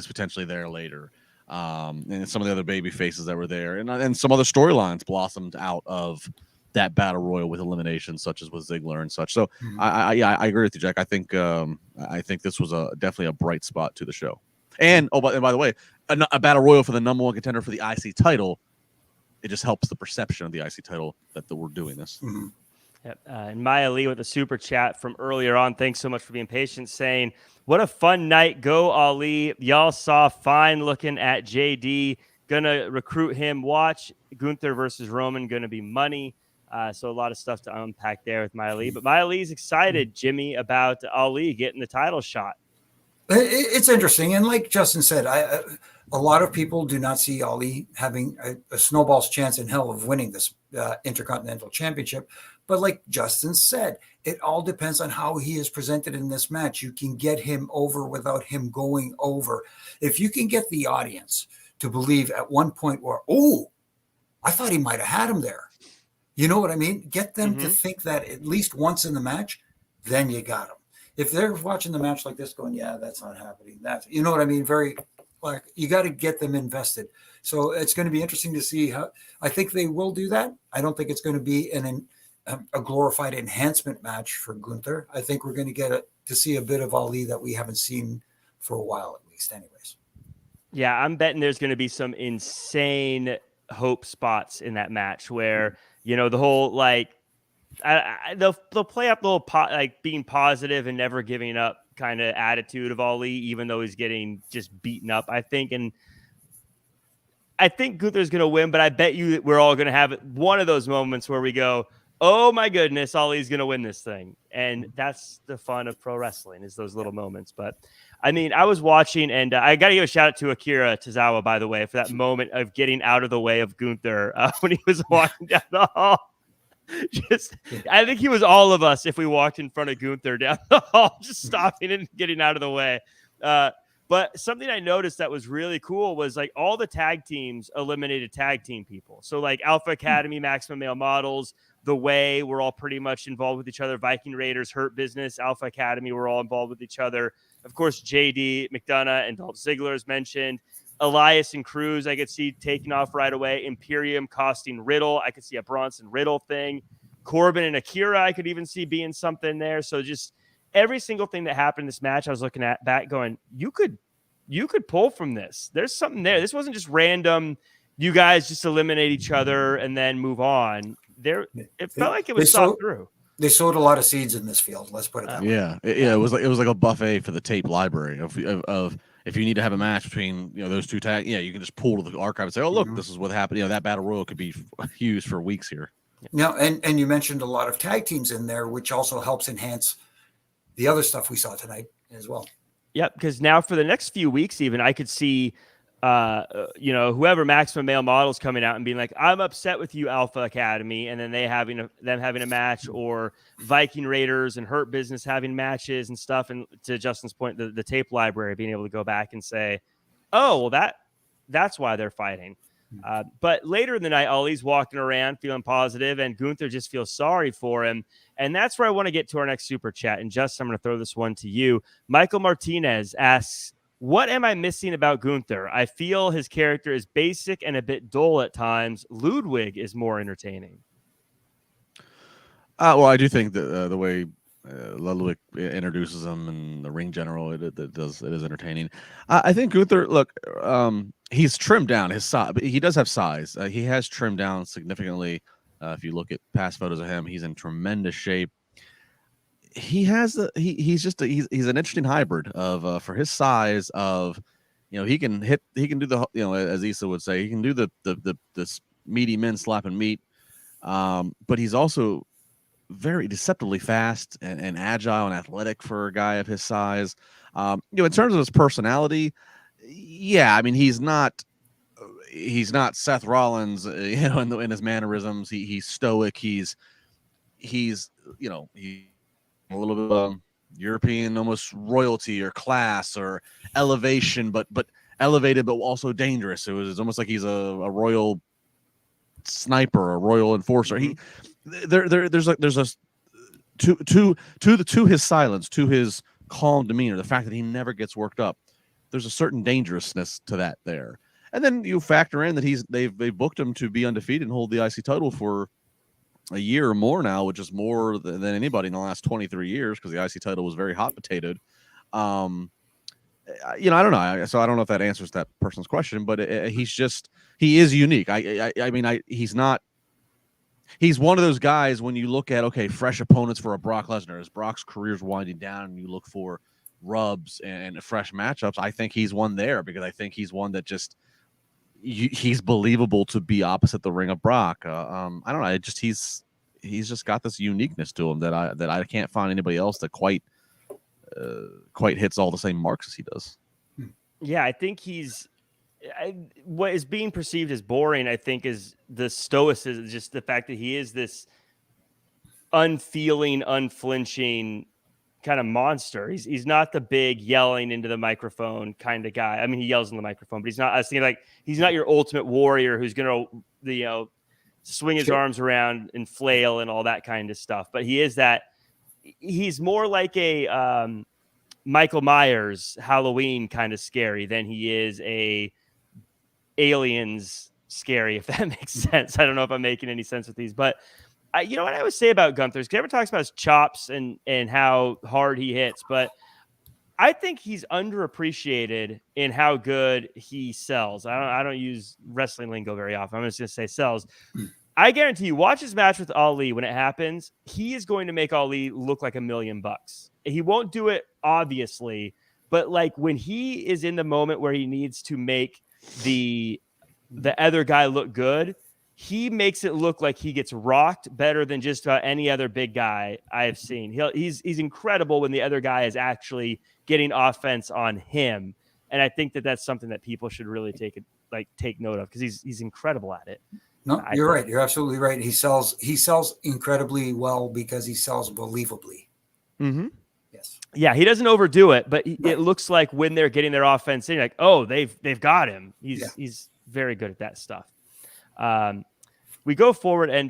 potentially there later. And some of the other baby faces that were there, and some other storylines blossomed out of that battle royal with elimination, such as with Ziggler and such. So I agree with you, Jack. I think this was definitely a bright spot to the show. And by the way, a battle royal for the number 1 contender for the IC title. It just helps the perception of the IC title that we're doing this. Mm-hmm. Yep. And Maya Lee with a super chat from earlier on. Thanks so much for being patient, saying, what a fun night. Go Ali. Y'all saw fine looking at JD. Gonna recruit him. Watch Gunther versus Roman. Gonna be money. So a lot of stuff to unpack there with Maya Lee. But Maya Lee's excited, Jimmy, about Ali getting the title shot. It's interesting. And like Justin said, a lot of people do not see Ali having a snowball's chance in hell of winning this Intercontinental Championship. But like Justin said, it all depends on how he is presented in this match. You can get him over without him going over. If you can get the audience to believe at one point where, I thought he might have had him there. You know what I mean? Get them to think that at least once in the match, then you got him. If they're watching the match like this going, yeah, that's not happening. You know what I mean? You got to get them invested. So it's going to be interesting to see how. I think they will do that. I don't think it's going to be a glorified enhancement match for Gunther. I think we're going to get to see a bit of Ali that we haven't seen for a while, at least anyways. Yeah, I'm betting there's going to be some insane hope spots in that match where, the whole, they'll play up the little being positive and never giving up kind of attitude of Ali, even though he's getting just beaten up, I think. And I think Gunther's going to win, but I bet you that we're all going to have one of those moments where we go, oh my goodness, Ali's going to win this thing. And that's the fun of pro wrestling, is those little moments. But I mean, I was watching, and I got to give a shout out to Akira Tozawa, by the way, for that moment of getting out of the way of Gunther when he was walking down the hall. I think he was all of us if we walked in front of Gunther down the hall, just stopping and getting out of the way. But something I noticed that was really cool was all the tag teams eliminated tag team people. So Alpha Academy, Maximum Male Models, The Way were all pretty much involved with each other. Viking Raiders, Hurt Business, Alpha Academy were all involved with each other. Of course, JD, McDonough, and Dolph Ziggler is mentioned. Elias and Cruz, I could see taking off right away. Imperium costing Riddle. I could see a Bronson Riddle thing. Corbin and Akira, I could even see being something there. So just every single thing that happened in this match, I was looking at back going, you could pull from this. There's something there. This wasn't just random. You guys just eliminate each other and then move on. It felt like it was thought through. They sowed a lot of seeds in this field. Let's put it that way. Yeah. It was like a buffet for the tape library of if you need to have a match between those two tag, you can just pull to the archive and say, oh look, this is what happened. That battle royal could be used for weeks here. Now, and you mentioned a lot of tag teams in there, which also helps enhance the other stuff we saw tonight as well. Yep, because now for the next few weeks, even I could see, whoever Maximum Male Models coming out and being like, "I'm upset with you, Alpha Academy," and then them having a match, or Viking Raiders and Hurt Business having matches and stuff. And to Justin's point, the tape library being able to go back and say, "Oh, well, that's why they're fighting." But later in the night, Ali's walking around feeling positive, and Gunther just feels sorry for him. And that's where I want to get to our next super chat. And Justin, I'm going to throw this one to you. Michael Martinez asks, what am I missing about Gunther? I feel his character is basic and a bit dull at times. Ludwig is more entertaining. Well, I do think that the way Ludwig introduces him and the ring general, it is entertaining. I think Gunther, look, he's trimmed down his size. He does have size. He has trimmed down significantly. If you look at past photos of him, he's in tremendous shape. He's an interesting hybrid of for his size of, he can do the, as Issa would say, he can do the meaty men slapping meat. But he's also very deceptively fast and agile and athletic for a guy of his size. In terms of his personality, I mean, he's not Seth Rollins, in his mannerisms. He's stoic. He's a little bit European almost royalty or class or elevation, but elevated, but also dangerous. It's almost like he's a royal sniper, a royal enforcer. There's a to his silence, to his calm demeanor, the fact that he never gets worked up. There's a certain dangerousness to that there. And then you factor in that they've booked him to be undefeated and hold the IC title for a year or more now, which is more than anybody in the last 23 years because the IC title was very hot potatoed. I don't know. So I don't know if that answers that person's question, but he is unique. He's one of those guys when you look at, fresh opponents for a Brock Lesnar as Brock's career's winding down and you look for rubs and fresh matchups. I think he's one there because I think he's one that just he's believable to be opposite the ring of Brock. I don't know. He's just got this uniqueness to him that I can't find anybody else that quite hits all the same marks as he does. Yeah, I think what is being perceived as boring, I think, is the stoicism, just the fact that he is this unfeeling, unflinching kind of monster. He's not the big yelling into the microphone kind of guy. I mean, he yells in the microphone, but he's not. I was thinking like he's not your ultimate warrior who's gonna swing his arms around and flail and all that kind of stuff. But he is that. He's more like a Michael Myers Halloween kind of scary than he is a Aliens scary, if that makes sense. I don't know if I'm making any sense with these, but you know what I always say about Gunther is everyone talks about his chops and how hard he hits, but I think he's underappreciated in how good he sells. I don't use wrestling lingo very often. I'm just going to say sells. I guarantee you, watch his match with Ali. When it happens, he is going to make Ali look like $1 million. He won't do it, obviously, but like when he is in the moment where he needs to make the other guy look good, he makes it look like he gets rocked better than just about any other big guy I have seen. He's incredible when the other guy is actually getting offense on him, and I think that's something that people should really take note of because he's incredible at it. No, you're right. You're absolutely right. He sells incredibly well because he sells believably. Mm-hmm. Yes. Yeah, he doesn't overdo it, but it looks like when they're getting their offense in, you're like, oh, they've got him. He's very good at that stuff. We go forward and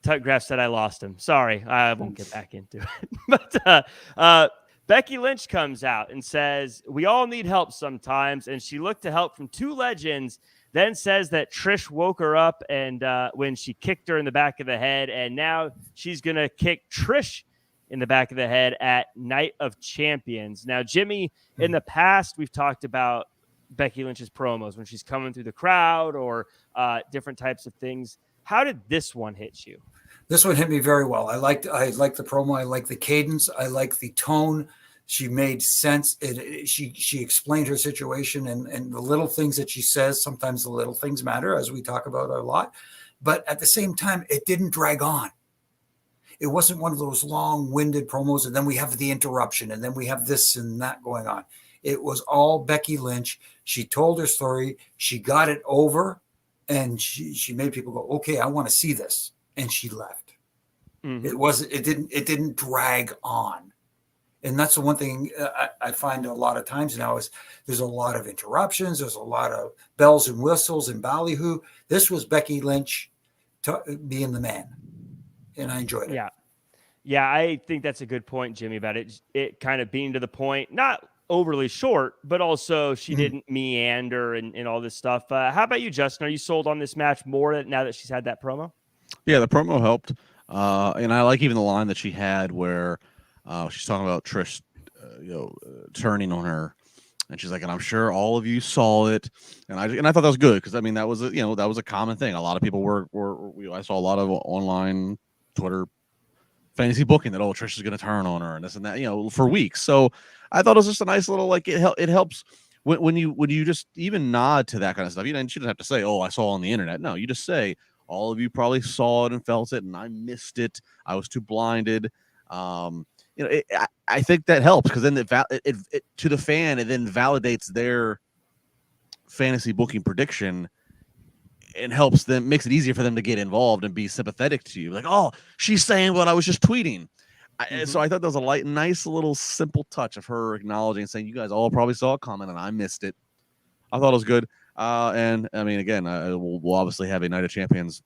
Tuck Graff said I lost him. Sorry, I won't get back into it. But Becky Lynch comes out and says, we all need help sometimes. And she looked to help from two legends, then says that Trish woke her up and when she kicked her in the back of the head. And now she's going to kick Trish in the back of the head at Night of Champions. Now, Jimmy, in the past, we've talked about Becky Lynch's promos when she's coming through the crowd or different types of things. How did this one hit you? This one hit me very well. I liked the promo. I like the cadence. I like the tone. She made sense. She explained her situation and the little things that she says. Sometimes the little things matter, as we talk about a lot. But at the same time, it didn't drag on. It wasn't one of those long-winded promos, and then we have the interruption, and then we have this and that going on. It was all Becky Lynch. She told her story. She got it over, and she made people go, "Okay, I want to see this." And she left. Mm-hmm. It didn't drag on, and that's the one thing I find a lot of times now is there's a lot of interruptions. There's a lot of bells and whistles and ballyhoo. This was Becky Lynch being the man, and I enjoyed it. Yeah, I think that's a good point, Jimmy, about it kind of being to the point, not overly short, but also she didn't meander and all this stuff. How about you, Justin? Are you sold on this match more now that she's had that promo? Yeah, the promo helped. And I like even the line that she had where she's talking about Trish, turning on her. And she's like, and I'm sure all of you saw it. And I thought that was good. Cause I mean, that was a common thing. A lot of people I saw a lot of online Twitter fantasy booking that, Trish is going to turn on her and this and that, for weeks. So I thought it was just a nice little, it helps when you just even nod to that kind of stuff. She doesn't have to say, I saw on the internet. No, you just say, all of you probably saw it and felt it and I missed it. I was too blinded. I think that helps because then it to the fan, it then validates their fantasy booking prediction and helps them, makes it easier for them to get involved and be sympathetic to you. Like, she's saying what I was just tweeting. So I thought that was a nice little simple touch of her acknowledging and saying, you guys all probably saw it coming and I missed it. I thought it was good. And I mean, again, we'll obviously have a Night of Champions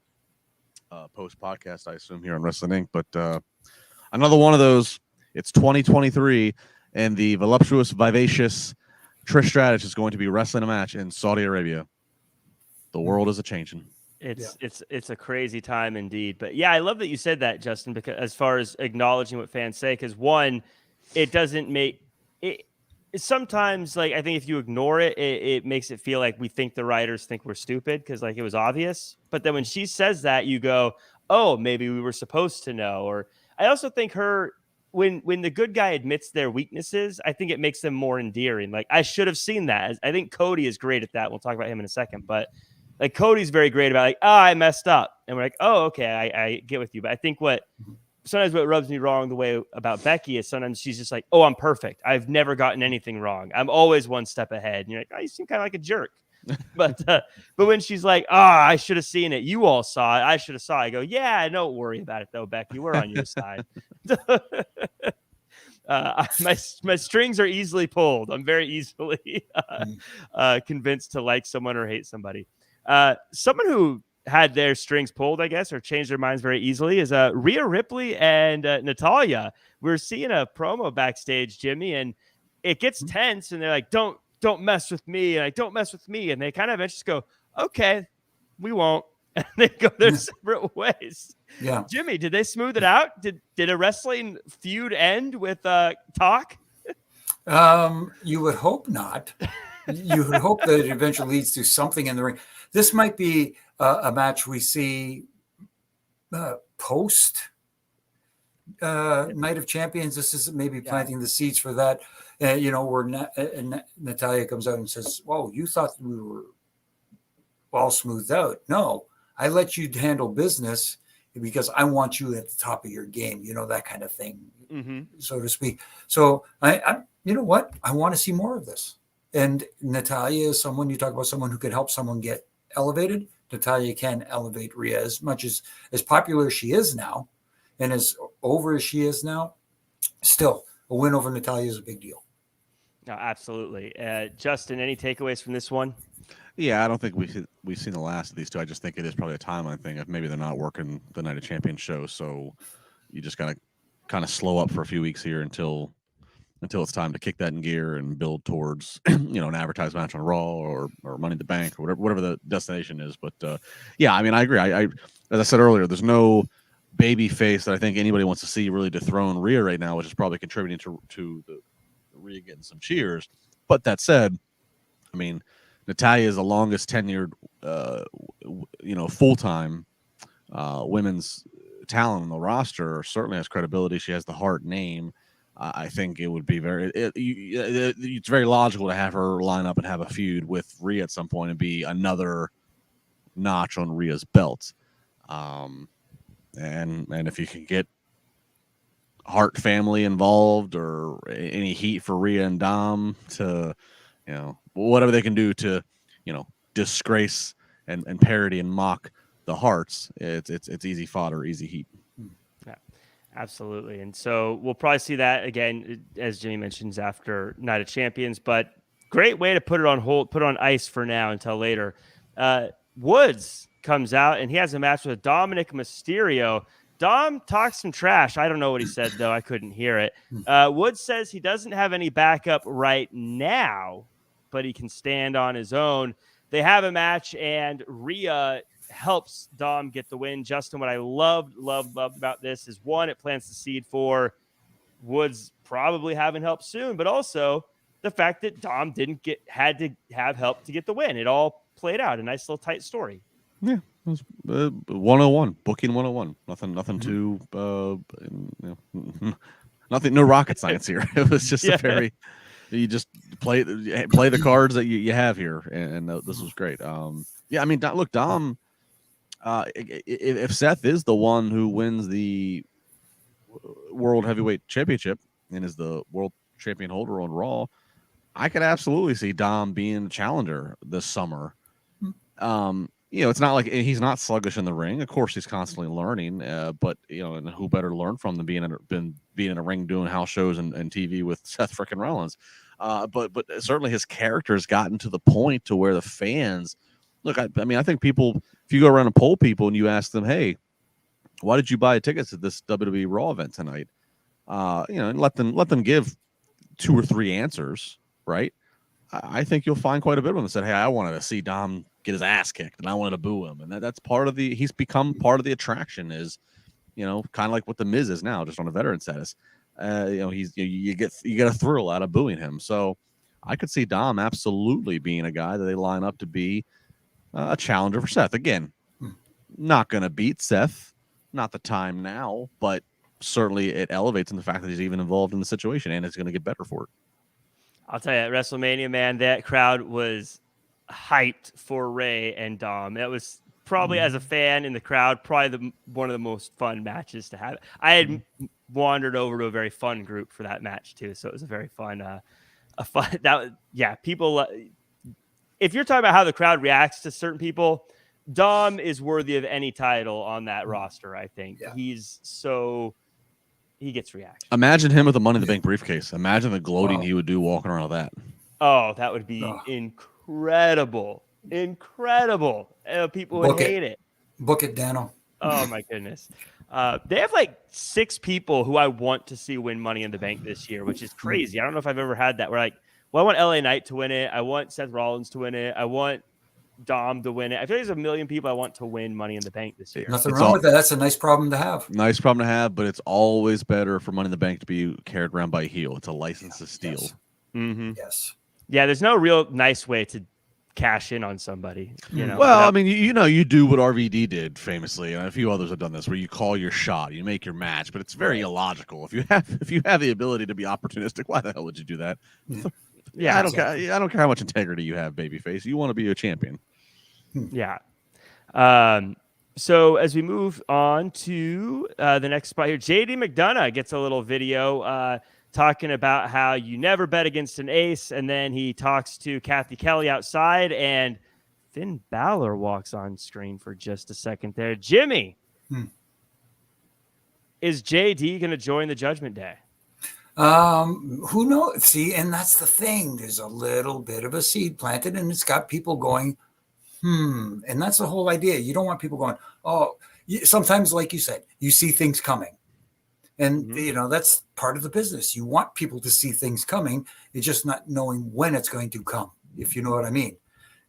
post podcast, I assume, here on Wrestling Inc. But another one of those. It's 2023, and the voluptuous, vivacious Trish Stratus is going to be wrestling a match in Saudi Arabia. The world is a changing. It's a crazy time indeed. But yeah, I love that you said that, Justin, because as far as acknowledging what fans say, because one, it doesn't make it. Sometimes, like, I think if you ignore it, it makes it feel like we think the writers think we're stupid because, like, it was obvious. But then when she says that, you go, oh, maybe we were supposed to know. Or I also think when the good guy admits their weaknesses, I think it makes them more endearing. Like, I should have seen that. I think Cody is great at that. We'll talk about him in a second. But, like, Cody's very great about, like, I messed up. And we're like, oh, okay, I get with you. But I think sometimes what rubs me wrong the way about Becky is sometimes she's just like, oh, I'm perfect. I've never gotten anything wrong. I'm always one step ahead. And you're like, oh, you seem kind of like a jerk. But when she's like, I should have seen it. You all saw it. I should have saw it. I go, yeah, don't worry about it, though, Becky. We're on your side. My strings are easily pulled. I'm very easily convinced to like someone or hate somebody. Someone who had their strings pulled, I guess, or changed their minds very easily is Rhea Ripley and Natalya. We're seeing a promo backstage, Jimmy, and it gets tense, and they're like, don't mess with me, and I don't mess with me. And they kind of eventually go, okay, we won't. And they go their separate ways. Yeah. Jimmy, did they smooth it out? Did a wrestling feud end with talk? You would hope not. You would hope that it eventually leads to something in the ring. This might be a match we see post Night of Champions. This is maybe planting the seeds for that. Where Natalya comes out and says, "Whoa, you thought we were all smoothed out? No, I let you handle business because I want you at the top of your game." That kind of thing, so to speak. So I you know what? I want to see more of this. And Natalya is someone, you talk about someone who could help someone get elevated. Natalya can elevate Rhea as much as popular as she is now, and as over as she is now. Still, a win over Natalya is a big deal. No, absolutely. Justin, any takeaways from this one? Yeah, I don't think we've seen the last of these two. I just think it is probably a timeline thing. If maybe they're not working the Night of Champions show, so you just gotta kind of slow up for a few weeks here until it's time to kick that in gear and build towards an advertised match on Raw or Money in the Bank or whatever the destination is. But yeah, I mean, I agree. I as I said earlier, there's no baby face that I think anybody wants to see really dethrone Rhea right now, which is probably contributing to the Rhea getting some cheers. But that said, I mean, Natalya is the longest tenured, full-time women's talent on the roster. Certainly has credibility. She has the Hart name. I think it would be it's very logical to have her line up and have a feud with Rhea at some point and be another notch on Rhea's belt. And if you can get Hart family involved or any heat for Rhea and Dom to, whatever they can do to, disgrace and parody and mock the Harts, it's easy fodder, easy heat. Yeah, absolutely. And so we'll probably see that again, as Jimmy mentions, after Night of Champions, but great way to put it on hold, put it on ice for now until later. Woods comes out and he has a match with Dominic Mysterio. Dom talks some trash. I don't know what he said, though. I couldn't hear it. Woods says he doesn't have any backup right now, but he can stand on his own. They have a match, and Rhea helps Dom get the win. Justin, what I loved about this is, one, it plants the seed for Woods probably having help soon, but also the fact that Dom had to have help to get the win. It all played out. A nice little tight story. Yeah. It was 101, booking 101. Nothing too, nothing, no rocket science here. It was just a very, you just play the cards that you have here, and this was great. Yeah, I mean, look, Dom, if Seth is the one who wins the World Heavyweight Championship and is the world champion holder on Raw, I could absolutely see Dom being the challenger this summer. it's not like he's not sluggish in the ring. Of course, he's constantly learning. But and who better to learn from than being in a ring doing house shows and TV with Seth frickin' Rollins. But certainly his character has gotten to the point to where the fans look. I mean, I think people, if you go around and poll people and you ask them, hey, why did you buy tickets at this WWE Raw event tonight? And let them give 2 or 3 answers, right? I think you'll find quite a bit of them that said, hey, I wanted to see Dom get his ass kicked and I wanted to boo him. And that's part of he's become part of the attraction is, kind of like what the Miz is now, just on a veteran status. You get a thrill out of booing him. So I could see Dom absolutely being a guy that they line up to be a challenger for Seth. Again, not going to beat Seth, not the time now, but certainly it elevates in the fact that he's even involved in the situation and it's going to get better for it. I'll tell you, at WrestleMania, man, that crowd was hyped for Ray and Dom. That was probably, as a fan in the crowd, probably one of the most fun matches to have. I had wandered over to a very fun group for that match too, so it was a very fun, people. If you're talking about how the crowd reacts to certain people, Dom is worthy of any title on that roster. I think he gets reaction. Imagine him with a Money in the Bank briefcase. Imagine the gloating he would do walking around with that. Oh, that would be incredible. Incredible. People would hate it. Book it, Dano. Oh, my goodness. They have like 6 people who I want to see win Money in the Bank this year, which is crazy. I don't know if I've ever had that. We're like, well, I want LA Knight to win it. I want Seth Rollins to win it. I want Dom to win it. I feel like there's a million people I want to win Money in the Bank this year. Nothing wrong with that. That's a nice problem to have. Nice problem to have, but it's always better for Money in the Bank to be carried around by a heel. It's a license to steal. Yes. Mm-hmm. Yes. Yeah, there's no real nice way to cash in on somebody. Well, I mean, you do what RVD did famously, and a few others have done this, where you call your shot, you make your match, but it's very illogical. If you have the ability to be opportunistic, why the hell would you do that? Yeah, I don't care how much integrity you have, babyface. You want to be a champion. Yeah. So as we move on to the next spot here, JD McDonough gets a little video talking about how you never bet against an ace, and then he talks to Kathy Kelly outside, and Finn Balor walks on screen for just a second there. Jimmy, is JD going to join the Judgment Day? Who knows? See, and that's the thing. There's a little bit of a seed planted, and it's got people going, and that's the whole idea. You don't want people going, sometimes, like you said, you see things coming. And, that's part of the business. You want people to see things coming. It's just not knowing when it's going to come, if you know what I mean.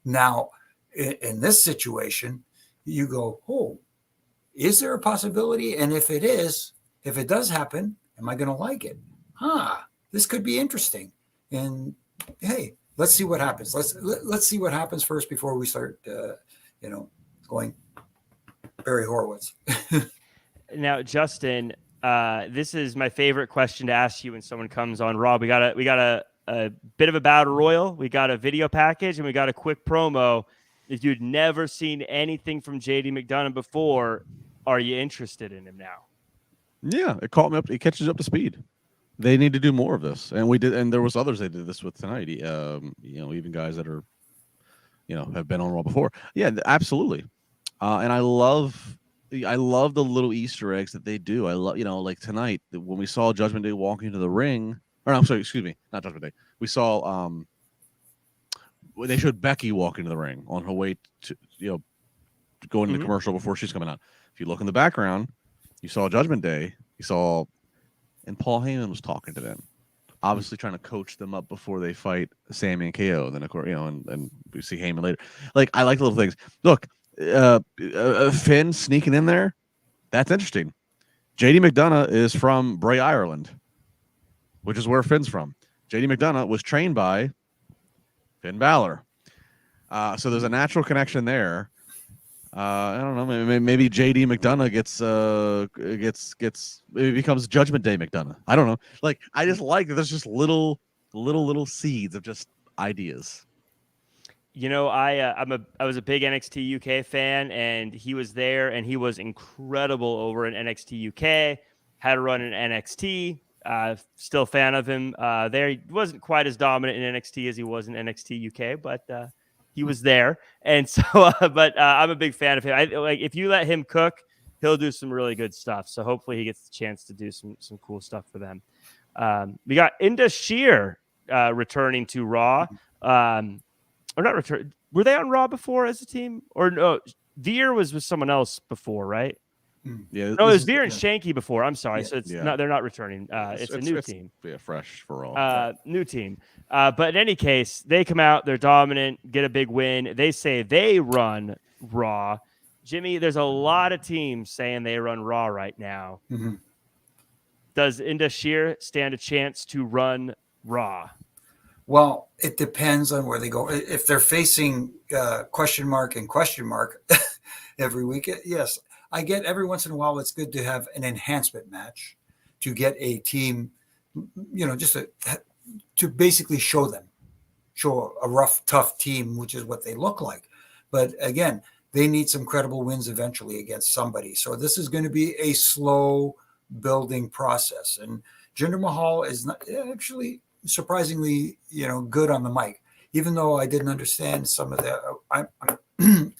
Now, in this situation, you go, is there a possibility? And if it does happen, am I going to like it? This could be interesting. And, hey, let's see what happens. Let's see what happens first before we start, going Barry Horowitz. Now, Justin, this is my favorite question to ask you when someone comes on Raw. We got a bit of a battle royal. We got a video package, and we got a quick promo. If you'd never seen anything from JD McDonough before, are you interested in him now? Yeah, it caught me up. It catches up to speed. They need to do more of this, and we did. And there was others they did this with tonight. Even guys that are, have been on Raw before. Yeah, absolutely. And I love the little Easter eggs that they do. I love, like tonight when we saw Judgment Day walking into the ring. Or I'm sorry, excuse me, not Judgment Day. We saw when they showed Becky walk into the ring on her way to going to the commercial before she's coming out. If you look in the background, you saw Judgment Day. You saw. And Paul Heyman was talking to them, obviously trying to coach them up before they fight Sammy and KO. Then, of course, and we see Heyman later. Like, I like the little things. Look, Finn sneaking in there, that's interesting. JD McDonough is from Bray, Ireland, which is where Finn's from. JD McDonough was trained by Finn Balor. So there's a natural connection there. I don't know. Maybe JD McDonough maybe becomes Judgment Day McDonough. I don't know. Like, I just like that. There's just little seeds of just ideas. I was a big NXT UK fan, and he was there, and he was incredible over in NXT UK. Had a run in NXT. Still a fan of him there. He wasn't quite as dominant in NXT as he was in NXT UK, but He was there, and so, but I'm a big fan of him. Like if you let him cook, he'll do some really good stuff. So hopefully he gets the chance to do some cool stuff for them. We got Inda Sheer returning to Raw. Or not return. Were they on Raw before as a team? Or no, Veer was with someone else before, right? Yeah. No, it was Veer and Shanky before. I'm sorry. Yeah. So it's not. They're not returning. It's a new team. Yeah, fresh for all. New team. But in any case, they come out. They're dominant. Get a big win. They say they run Raw. Jimmy, there's a lot of teams saying they run Raw right now. Mm-hmm. Does Inda Sheer stand a chance to run Raw? Well, it depends on where they go. If they're facing question mark every week, yes. I get every once in a while it's good to have an enhancement match to get a team, just to basically show a rough, tough team, which is what they look like. But again, they need some credible wins eventually against somebody. So this is going to be a slow building process. And Jinder Mahal is not actually surprisingly, good on the mic, even though I didn't understand some of the,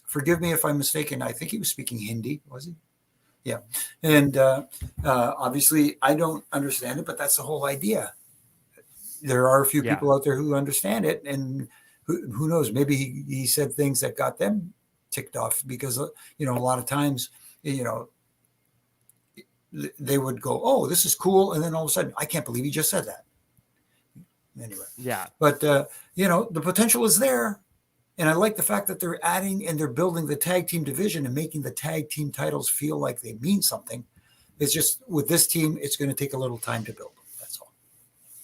forgive me if I'm mistaken. I think he was speaking Hindi, was he? Yeah. And obviously I don't understand it, but that's the whole idea. There are a few people out there who understand it, and who knows, maybe he said things that got them ticked off because, a lot of times, they would go, oh, this is cool. And then all of a sudden, I can't believe he just said that. Anyway, but the potential is there, and I like the fact that they're adding and they're building the tag team division and making the tag team titles feel like they mean something. It's just with this team, it's going to take a little time to build. That's all.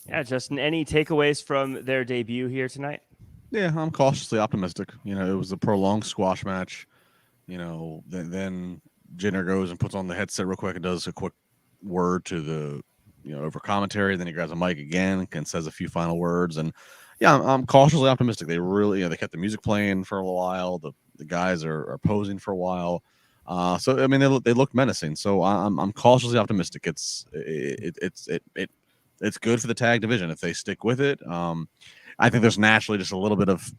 Yeah, Justin, any takeaways from their debut here tonight? Yeah, I'm cautiously optimistic. It was a prolonged squash match. Then Jinder goes and puts on the headset real quick and does a quick word to the over commentary. Then he grabs a mic again and says a few final words. And yeah, I'm cautiously optimistic. They really, they kept the music playing for a while. The guys are posing for a while. So I mean, they look menacing. So I'm cautiously optimistic. It's good for the tag division if they stick with it. I think there's naturally just a little bit of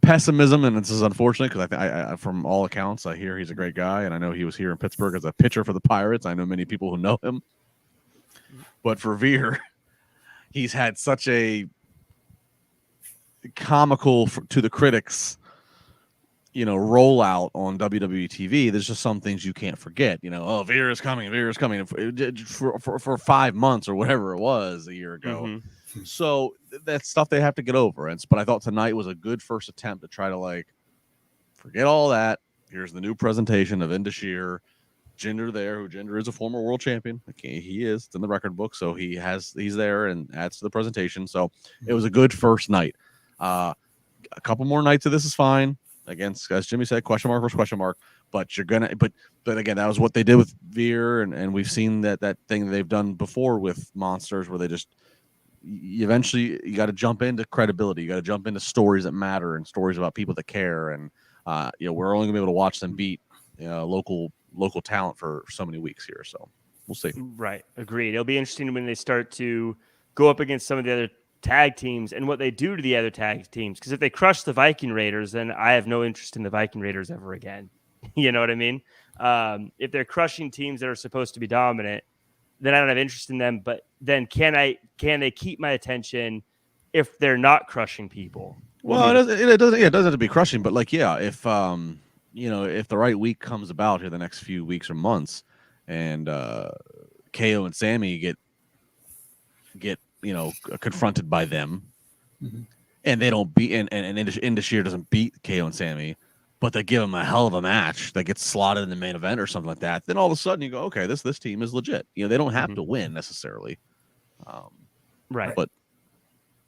pessimism, and this is unfortunate because I from all accounts, I hear he's a great guy, and I know he was here in Pittsburgh as a pitcher for the Pirates. I know many people who know him, but for Veer, he's had such a comical to the critics, rollout on WWE TV. There's just some things you can't forget. Oh, Veer is coming for 5 months or whatever it was a year ago. Mm-hmm. So that's stuff they have to get over. But I thought tonight was a good first attempt to try to forget all that. Here's the new presentation of Inda Sheer, Jinder there, who Jinder is a former world champion. Okay, he is. It's in the record book, so he's there and adds to the presentation. So it was a good first night. A couple more nights of this is fine. Against, as Jimmy said, question mark versus question mark. But you're gonna, but again, that was what they did with Veer, and we've seen that thing they've done before with monsters, where they just eventually you got to jump into credibility, you got to jump into stories that matter and stories about people that care, and we're only gonna be able to watch them beat local talent for so many weeks here. So we'll see. Right, agreed. It'll be interesting when they start to go up against some of the other tag teams and what they do to the other tag teams, because if they crush the Viking Raiders, then I have no interest in the Viking Raiders ever again. You know what I mean? If they're crushing teams that are supposed to be dominant, then I don't have interest in them. But then can they keep my attention if they're not crushing people? Well, it doesn't have to be crushing, but if if the right week comes about here the next few weeks or months, and KO and Sammy get confronted by them, mm-hmm. and they don't beat, and Inda Sheer doesn't beat KO and Sammy, but they give them a hell of a match that gets slotted in the main event or something like that, then all of a sudden you go, okay, this team is legit. They don't have to win necessarily. Right. But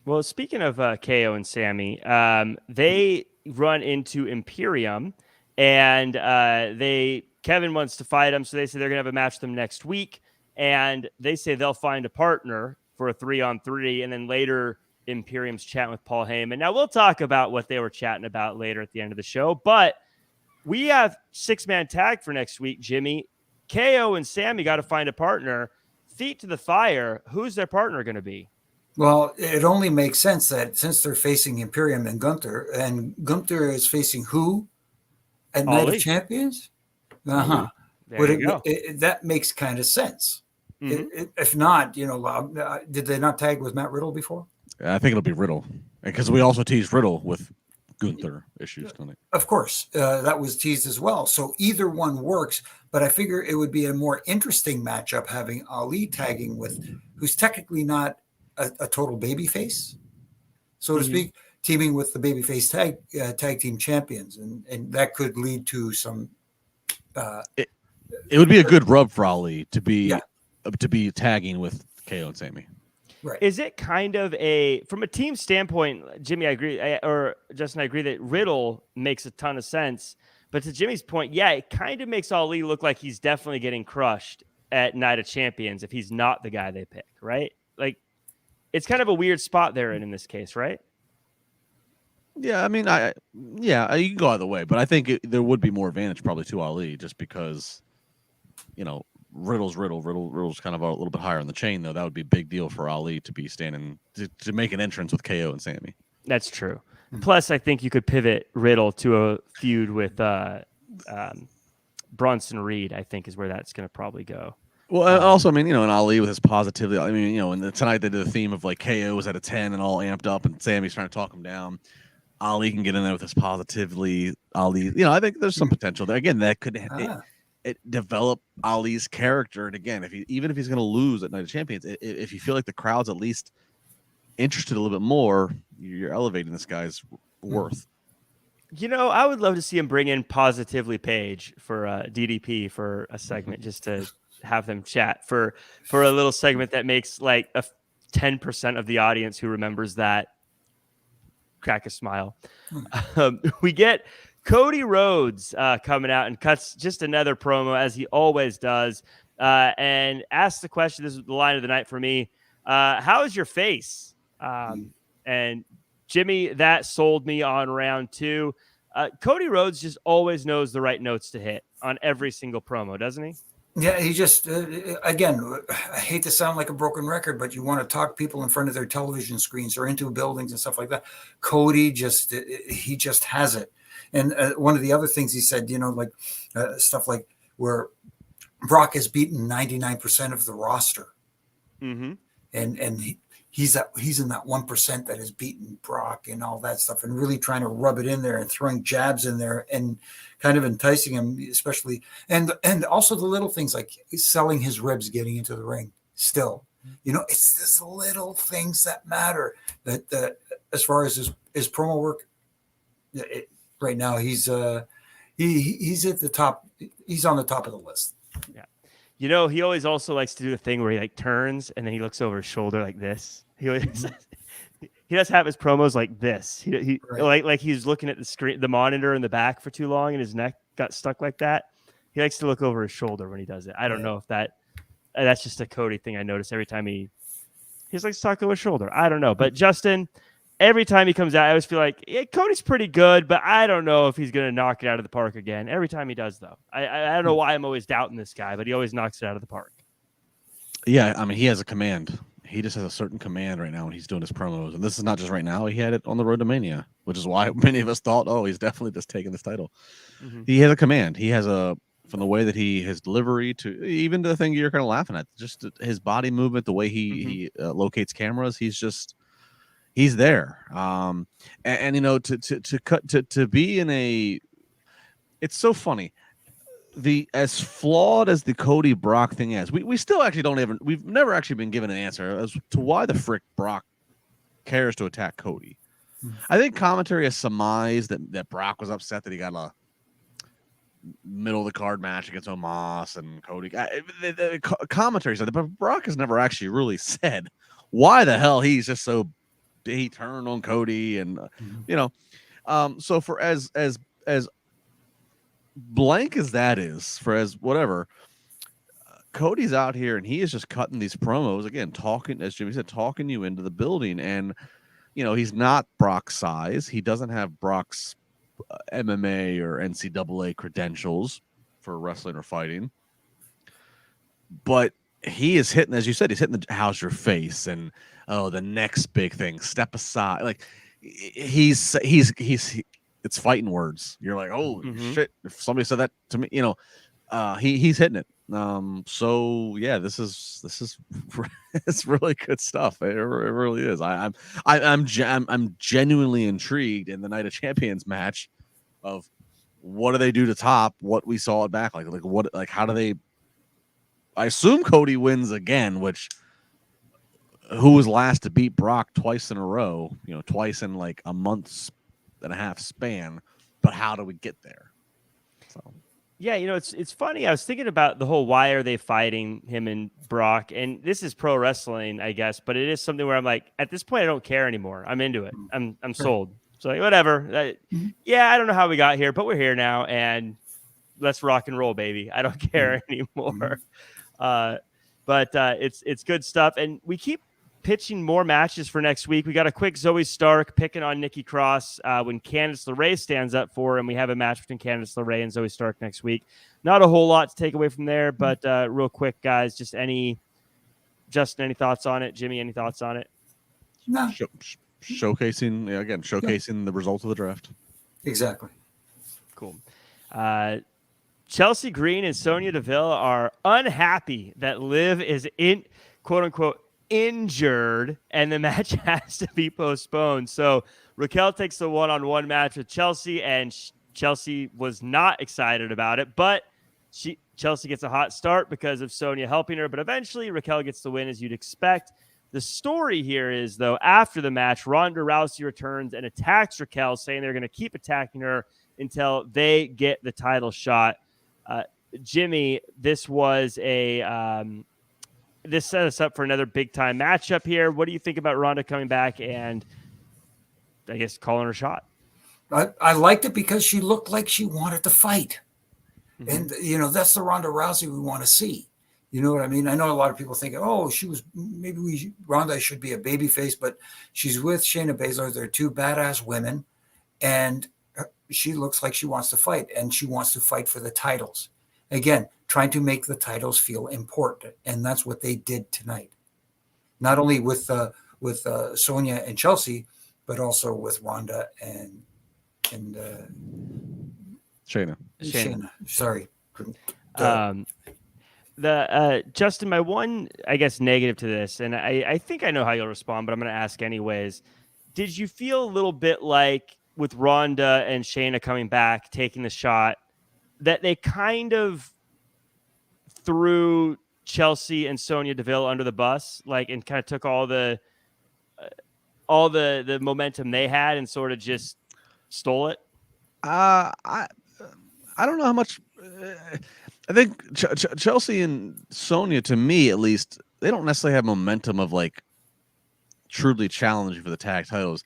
well, speaking of KO and Sammy, they run into Imperium, and Kevin wants to fight them, so they say they're gonna have a match with them next week, and they say they'll find a partner for a 3-on-3, and then later Imperium's chatting with Paul Heyman. Now we'll talk about what they were chatting about later at the end of the show, but we have 6-man tag for next week, Jimmy. KO and Sammy got to find a partner. Feet to the fire. Who's their partner going to be? Well, it only makes sense that since they're facing Imperium and Gunther is facing who at Night of Ali. Champions? There you go. That makes kind of sense. If not, did they not tag with Matt Riddle before? I think it'll be Riddle, because we also teased Riddle with Gunther issues tonight. Of course, that was teased as well. So either one works, but I figure it would be a more interesting matchup having Ali tagging with who's technically not a total babyface, so to speak, teaming with the babyface tag team champions, and that could lead to some. It would be a good rub for Ali to be tagging with KO and Sammy. Right. Is it kind of from a team standpoint, Jimmy, I agree, or Justin, I agree that Riddle makes a ton of sense. But to Jimmy's point, yeah, it kind of makes Ali look like he's definitely getting crushed at Night of Champions if he's not the guy they pick, right? Like, it's kind of a weird spot they're in this case, right? Yeah, I mean, you can go either way, but I think there would be more advantage probably to Ali just because, Riddle's kind of a little bit higher on the chain, though. That would be a big deal for Ali to be standing to make an entrance with KO and Sammy. That's true. Plus, I think you could pivot Riddle to a feud with Bronson Reed, I think is where that's going to probably go. Well, also, I mean, and Ali with his positivity. I mean, and tonight they did the theme of like KO was at a 10 and all amped up, and Sammy's trying to talk him down. Ali can get in there with his positively. Ali, I think there's some potential there. Again, that could it develop Ali's character. And again, even if he's going to lose at Night of Champions, if you feel like the crowd's at least interested a little bit more, you're elevating this guy's worth. I would love to see him bring in Positively Page for DDP for a segment, just to have them chat for a little segment that makes like a 10% of the audience who remembers that crack a smile. We get Cody Rhodes coming out and cuts just another promo, as he always does, and asks the question. This is the line of the night for me. How is your face? And Jimmy, that sold me on round 2. Cody Rhodes just always knows the right notes to hit on every single promo, doesn't he? Yeah, he just, again, I hate to sound like a broken record, but you want to talk people in front of their television screens or into buildings and stuff like that. Cody he just has it. And one of the other things he said, stuff like where Brock has beaten 99% of the roster. Mm-hmm. And he's in that 1% that has beaten Brock and all that stuff, and really trying to rub it in there and throwing jabs in there and kind of enticing him, especially and also the little things like selling his ribs, getting into the ring. Still, it's these little things that matter. That as far as his promo work, right now he's at the top. He's on the top of the list. Yeah. He always also likes to do the thing where he like turns and then he looks over his shoulder like this. He does have his promos like this. He right. like he's looking at the screen, the monitor in the back for too long, and his neck got stuck like that. He likes to look over his shoulder when he does it. I don't know if that's just a Cody thing. I notice every time he likes to talk over his shoulder. I don't know, but Justin, every time he comes out, I always feel like Cody's pretty good, but I don't know if he's going to knock it out of the park again. Every time he does, though. I don't know why I'm always doubting this guy, but he always knocks it out of the park. Yeah, I mean, he has a command. He just has a certain command right now when he's doing his promos. And this is not just right now. He had it on the road to Mania, which is why many of us thought, he's definitely just taking this title. Mm-hmm. He has a command. He has from the way that his delivery to even the thing you're kind of laughing at, just his body movement, the way he locates cameras, he's there. To be in a, it's so funny. As flawed as the Cody Brock thing is, we still actually we've never actually been given an answer as to why the frick Brock cares to attack Cody. I think commentary has surmised that Brock was upset that he got a middle of the card match against Omos and Cody. The commentary said that, but Brock has never actually really said why the hell he's just so. He turned on Cody, and so for as blank as that is, for as whatever, Cody's out here and he is just cutting these promos again, talking, as Jimmy said, talking you into the building. And he's not Brock's size. He doesn't have Brock's MMA or NCAA credentials for wrestling or fighting, but he is hitting, as you said, he's hitting the how's your face and the next big thing, step aside. Like he's it's fighting words. You're like, oh shit! If somebody said that to me, he's hitting it. So yeah, this is it's really good stuff. It really is. I'm genuinely intrigued in the Night of Champions match of what do they do to top what we saw at Backlash? Like how do they? I assume Cody wins again, which who was last to beat Brock twice in a row, twice in like a month and a half span, but how do we get there? So yeah, it's funny. I was thinking about the whole why are they fighting him and Brock, and this is pro wrestling, I guess, but it is something where I'm like, at this point, I don't care anymore. I'm into it. I'm sold. So like, whatever. Yeah, I don't know how we got here, but we're here now, and let's rock and roll, baby. I don't care anymore. But it's good stuff, and we keep pitching more matches for next week. We got a quick Zoe Stark picking on Nikki Cross when Candice LeRae stands up for her, and we have a match between Candice LeRae and Zoe Stark next week. Not a whole lot to take away from there, but real quick, guys, Justin, any thoughts on it? Jimmy, any thoughts on it? No. Showcasing the results of the draft. Exactly. Cool. Chelsea Green and Sonya Deville are unhappy that Liv is in quote unquote injured and the match has to be postponed. So Raquel takes the one-on-one match with Chelsea, and Chelsea was not excited about it, but Chelsea gets a hot start because of Sonya helping her, but eventually Raquel gets the win as you'd expect. The story here is, though, after the match, Ronda Rousey returns and attacks Raquel, saying they're going to keep attacking her until they get the title shot. Jimmy, this was this set us up for another big time matchup here. What do you think about Ronda coming back and I guess calling her shot? I liked it because she looked like she wanted to fight. And, that's the Ronda Rousey we want to see. You know what I mean? I know a lot of people think, Ronda should be a babyface, but she's with Shayna Baszler. They're two badass women, and she looks like she wants to fight, and she wants to fight for the titles. Again, trying to make the titles feel important, and that's what they did tonight. Not only with Sonya and Chelsea, but also with Ronda and Shayna. Sorry. Justin, my one, I guess, negative to this, and I think I know how you'll respond, but I'm going to ask anyways. Did you feel a little bit like with Ronda and Shayna coming back, taking the shot, that they kind of threw Chelsea and Sonya Deville under the bus, and kind of took all the momentum they had and sort of just stole it? I don't know how much. I think Chelsea and Sonya, to me at least, they don't necessarily have momentum of truly challenging for the tag titles.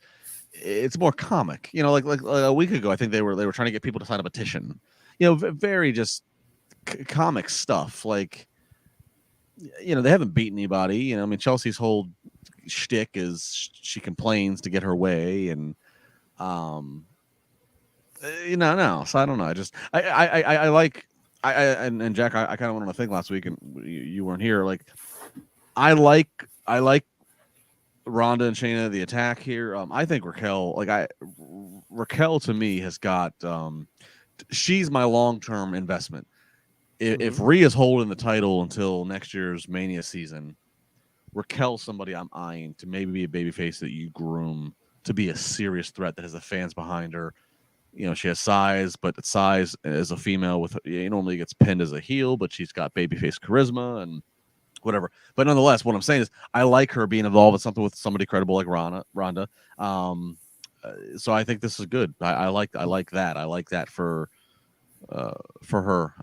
It's more comic, like a week ago. I think they were trying to get people to sign a petition. Very just comic stuff. They haven't beaten anybody. Chelsea's whole shtick is she complains to get her way, and no. So I don't know. I like. And Jack, I kind of went on a thing last week, and you weren't here. I like Ronda and Shayna, the attack here. I think Raquel to me has got. She's my long-term investment. If Rhea's holding the title until next year's Mania season, Raquel's somebody I'm eyeing to maybe be a babyface that you groom to be a serious threat that has the fans behind her. She has size, but size as a female normally gets pinned as a heel, but she's got babyface charisma and whatever. But nonetheless, what I'm saying is I like her being involved in something with somebody credible like Ronda. So I think this is good. I like that. I like that for her.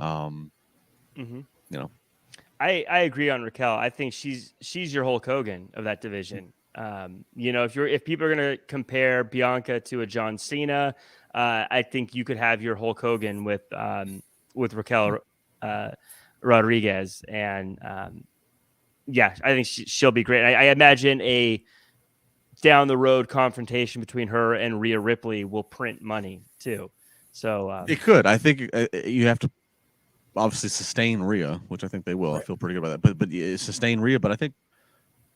I agree on Raquel. I think she's your Hulk Hogan of that division. If people are going to compare Bianca to a John Cena, I think you could have your Hulk Hogan with Raquel Rodriguez, and I think she'll be great. I imagine a down the road confrontation between her and Rhea Ripley will print money too. So it could. I think you have to obviously sustain Rhea, which I think they will. Right. I feel pretty good about that. But sustain Rhea. But I think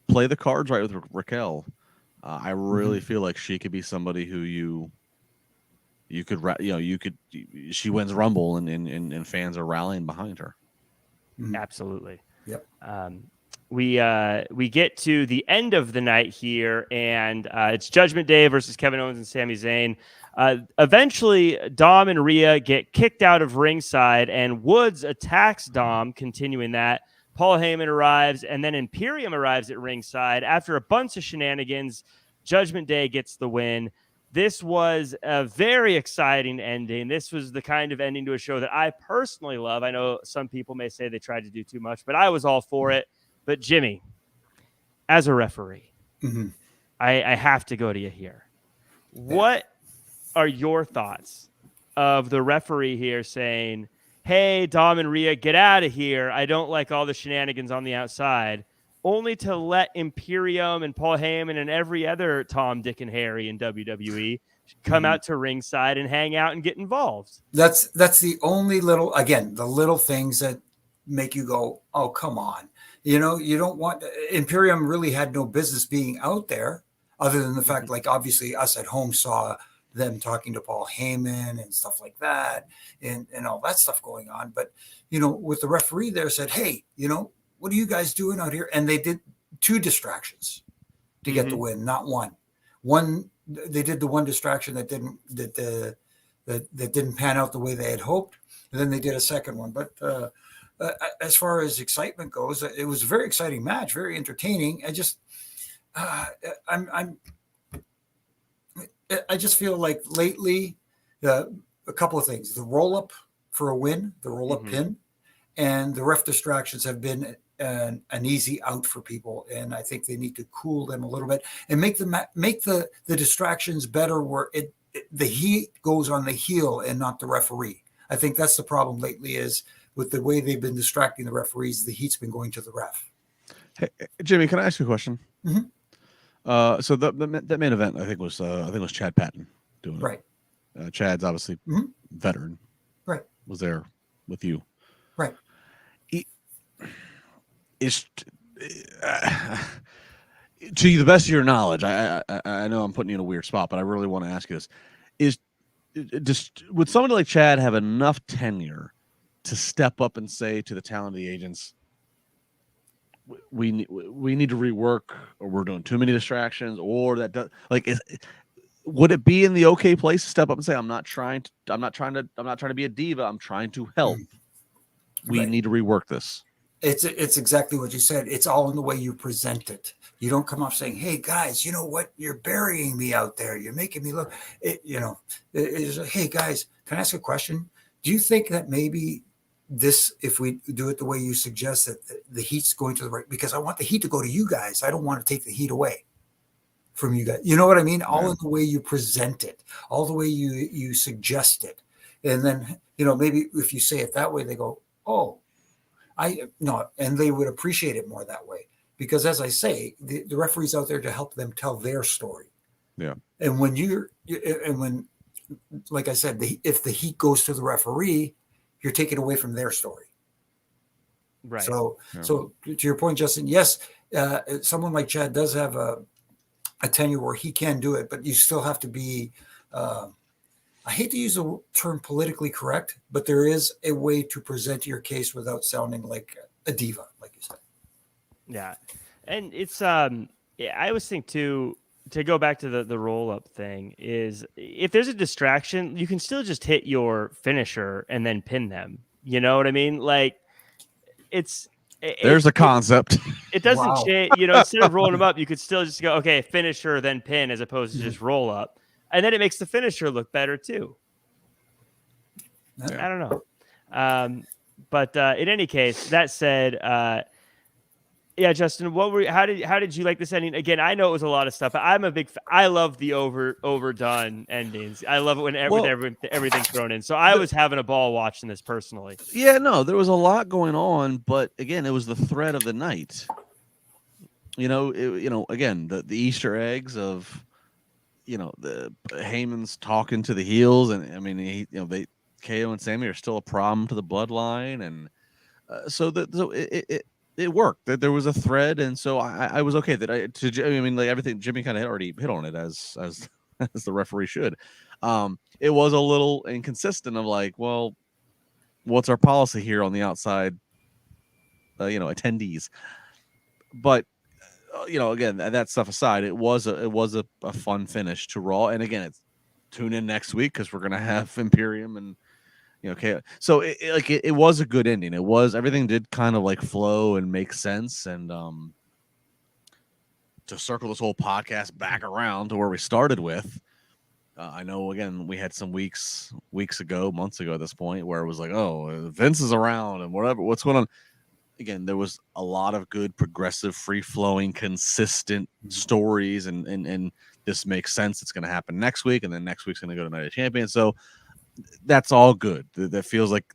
play the cards right with Raquel. I really feel like she could be somebody who you could she wins Rumble and fans are rallying behind her. Absolutely. Yep. We get to the end of the night here, and it's Judgment Day versus Kevin Owens and Sami Zayn. Eventually, Dom and Rhea get kicked out of ringside, and Woods attacks Dom, continuing that. Paul Heyman arrives, and then Imperium arrives at ringside. After a bunch of shenanigans, Judgment Day gets the win. This was a very exciting ending. This was the kind of ending to a show that I personally love. I know some people may say they tried to do too much, but I was all for it. But Jimmy, as a referee, I have to go to you here. What are your thoughts of the referee here saying, hey, Dom and Rhea, get out of here. I don't like all the shenanigans on the outside, only to let Imperium and Paul Heyman and every other Tom, Dick, and Harry in WWE come out to ringside and hang out and get involved. That's the only the little things that make you go, oh, come on. You know, you don't want Imperium really had no business being out there other than the fact, like, obviously us at home saw them talking to Paul Heyman and stuff like that and all that stuff going on. But, you know, with the referee there said, hey, you know, what are you guys doing out here? And they did 2 distractions to get the win, not one. They did the one distraction that didn't pan out the way they had hoped. And then they did a second one. But as far as excitement goes, it was a very exciting match, very entertaining. I just feel like lately, a couple of things: the roll up for a win, the roll up pin, and the ref distractions have been an easy out for people. And I think they need to cool them a little bit and make the distractions better, where the heat goes on the heel and not the referee. I think that's the problem lately, is with the way they've been distracting the referees, the heat's been going to the ref. Hey, Jimmy, can I ask you a question? So the main event, I think was Chad Patton doing it. Right. Chad's obviously veteran. Right. Was there with you. Right. To the best of your knowledge, I know I'm putting you in a weird spot, but I really want to ask you this: would somebody like Chad have enough tenure to step up and say to the talent of the agents, we need to rework, or we're doing too many distractions, or would it be in the okay place to step up and say, I'm not trying to be a diva, I'm trying to help. We need to rework this. It's exactly what you said. It's all in the way you present it. You don't come off saying, hey guys, you know what? You're burying me out there. You're making me look, it's like, hey guys, can I ask a question? Do you think that maybe if we do it the way you suggest, that the heat's going to the right? Because I want the heat to go to you guys. I don't want to take the heat away from you guys. You know what I mean? All in the way you present it, all the way you suggest it. And then, maybe if you say it that way, they go, oh, and they would appreciate it more that way. Because as I say, the referee's out there to help them tell their story. Yeah. And when, like I said, if the heat goes to the referee, you're taking away from their story. Right. So to your point, Justin, yes, someone like Chad does have a tenure where he can do it, but you still have to be, I hate to use the term politically correct, but there is a way to present your case without sounding like a diva, like you said. Yeah. And it's, I always think too, to go back to the roll-up thing, is if there's a distraction, you can still just hit your finisher and then pin them. You know what I mean? Like, there's a concept. It doesn't change. Instead of rolling them up, you could still just go, okay, finisher, then pin, as opposed to just roll up. And then it makes the finisher look better too. I don't know. But in any case, that said, yeah, Justin, how did you like this ending? Again, I know it was a lot of stuff, but I love the overdone endings. I love it when everything's thrown in. So I was having a ball watching this personally. Yeah, no, there was a lot going on, but again, it was the thread of the night. Again, the Easter eggs of, the Heyman's talking to the heels, and I mean, KO and Sammy are still a problem to the bloodline, and so it worked. That there was a thread, and so I was okay that I mean, like everything Jimmy kind of already hit on it as as the referee should. It was a little inconsistent of like, well, what's our policy here on the outside, attendees? But again, that stuff aside, it was a fun finish to Raw, and again, tune in next week because we're gonna have Imperium and okay. So it was a good ending. It was, everything did kind of like flow and make sense, and to circle this whole podcast back around to where we started with. I know, again, we had some months ago at this point, where it was like, oh, Vince is around and what's going on. Again, there was a lot of good, progressive, free-flowing, consistent stories, and this makes sense. It's going to happen next week, and then next week's going to go to Night of Champions. So that's all good. That feels like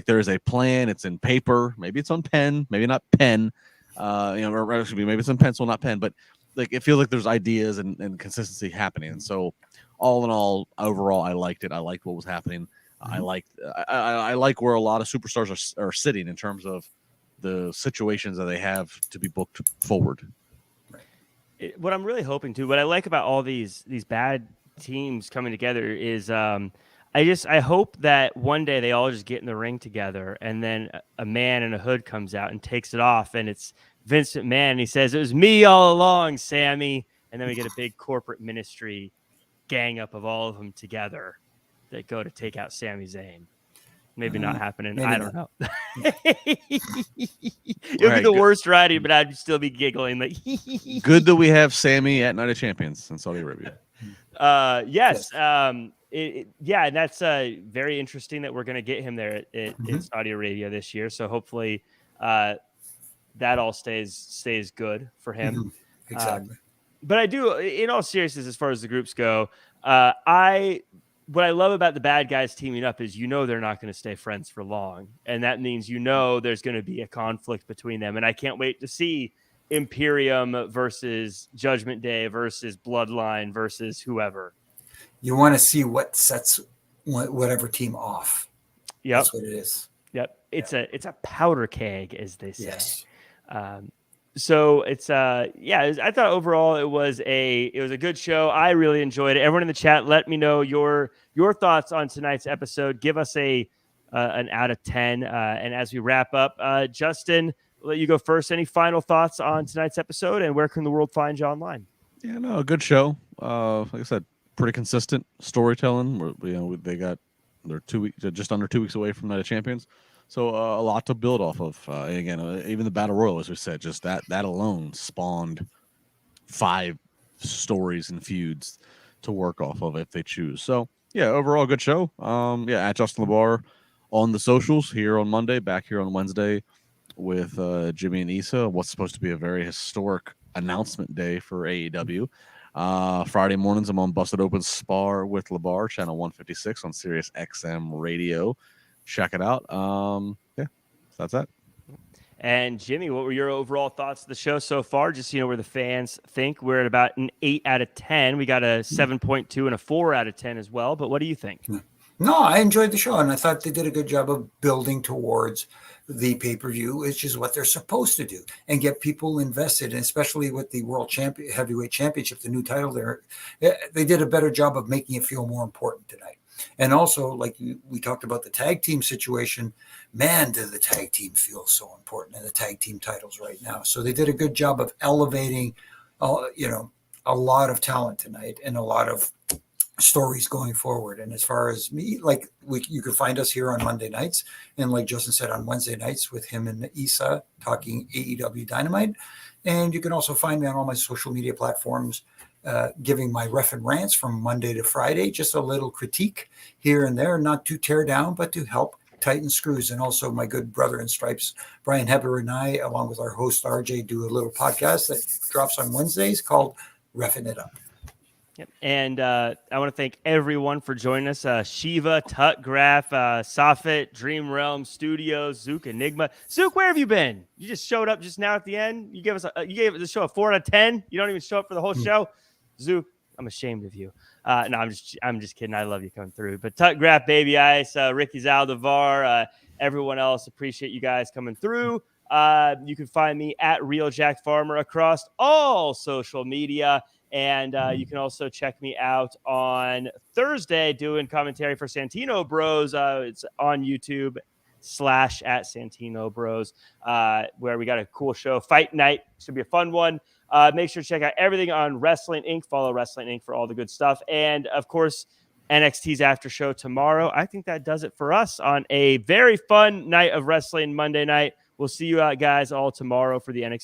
there is a plan. It's in paper. Maybe it's on pen. Maybe not pen. Or maybe it's in pencil, not pen. But like, it feels like there's ideas and consistency happening. And so, all in all, overall, I liked it. I liked what was happening. I like where a lot of superstars are sitting in terms of the situations that they have to be booked forward. What I'm really hoping to, what I like about all these bad teams coming together is, I hope that one day they all just get in the ring together, and then a man in a hood comes out and takes it off, and it's Vince McMahon, and he says, "It was me all along, Sammy," and then we get a big corporate ministry gang up of all of them together that go to take out Sami Zayn. Maybe not happening. I don't know. It'll be the worst writing, but I'd still be giggling. Like, good that we have Sammy at Night of Champions in Saudi Arabia. Yes. And that's very interesting that we're going to get him there in Saudi Arabia this year. So hopefully that all stays good for him. Exactly. But I do, in all seriousness, as far as the groups go, what I love about the bad guys teaming up is, they're not going to stay friends for long. And that means, there's going to be a conflict between them. And I can't wait to see Imperium versus Judgment Day versus Bloodline versus whoever. You want to see what sets whatever team off. Yep. That's what it is. Yep. It's a powder keg, as they say. Yes. So it's I thought overall it was a good show. I really enjoyed it. Everyone in the chat, let me know your thoughts on tonight's episode. Give us an out of 10. And as we wrap up, Justin, I'll let you go first. Any final thoughts on tonight's episode, and where can the world find you online? Yeah, no, a good show. Like I said, pretty consistent storytelling. They're 2 weeks, just under 2 weeks away from Night of Champions. So a lot to build off of. Again, even the Battle Royal, as we said, just that alone spawned 5 stories and feuds to work off of if they choose. So yeah, overall good show. At Justin LaBar on the socials, here on Monday, back here on Wednesday with Jimmy and Issa. What's supposed to be a very historic announcement day for AEW. Friday mornings, I'm on Busted Open Spar with LaBar, channel 156 on Sirius XM Radio. Check it out. So that's that. And Jimmy, what were your overall thoughts of the show so far? Just so you know where the fans think. We're at about an 8 out of 10. We got a 7.2 and a 4 out of 10 as well. But what do you think? No, I enjoyed the show, and I thought they did a good job of building towards the pay-per-view, which is what they're supposed to do, and get people invested, and especially with the World Heavyweight Championship, the new title there. They did a better job of making it feel more important tonight. And also, like we talked about the tag team situation, man, did the tag team feel so important in the tag team titles right now. So they did a good job of elevating, a lot of talent tonight and a lot of stories going forward. And as far as me, you can find us here on Monday nights, and like Justin said, on Wednesday nights with him and Issa talking AEW Dynamite. And you can also find me on all my social media platforms, giving my ref and rants from Monday to Friday, just a little critique here and there, not to tear down, but to help tighten screws. And also my good brother in stripes, Brian Heber, and I, along with our host RJ, do a little podcast that drops on Wednesdays called Reffing It Up. Yep. And I want to thank everyone for joining us. Shiva, Tut Graph, Safit, Dream Realm Studios, Zook, Enigma. Zook, where have you been? You just showed up just now at the end. You gave the show a 4 out of 10. You don't even show up for the whole show. Zook, I'm ashamed of you. No, I'm just kidding. I love you coming through. But Tuck Graph, Baby Ice, Ricky Zaldivar, everyone else, appreciate you guys coming through. You can find me at Real Jack Farmer across all social media. And you can also check me out on Thursday doing commentary for Santino Bros. It's on YouTube /at Santino Bros, where we got a cool show. Fight Night. Should be a fun one. Make sure to check out everything on Wrestling Inc. Follow Wrestling Inc. for all the good stuff. And, of course, NXT's after show tomorrow. I think that does it for us on a very fun night of wrestling Monday night. We'll see you guys all tomorrow for the NXT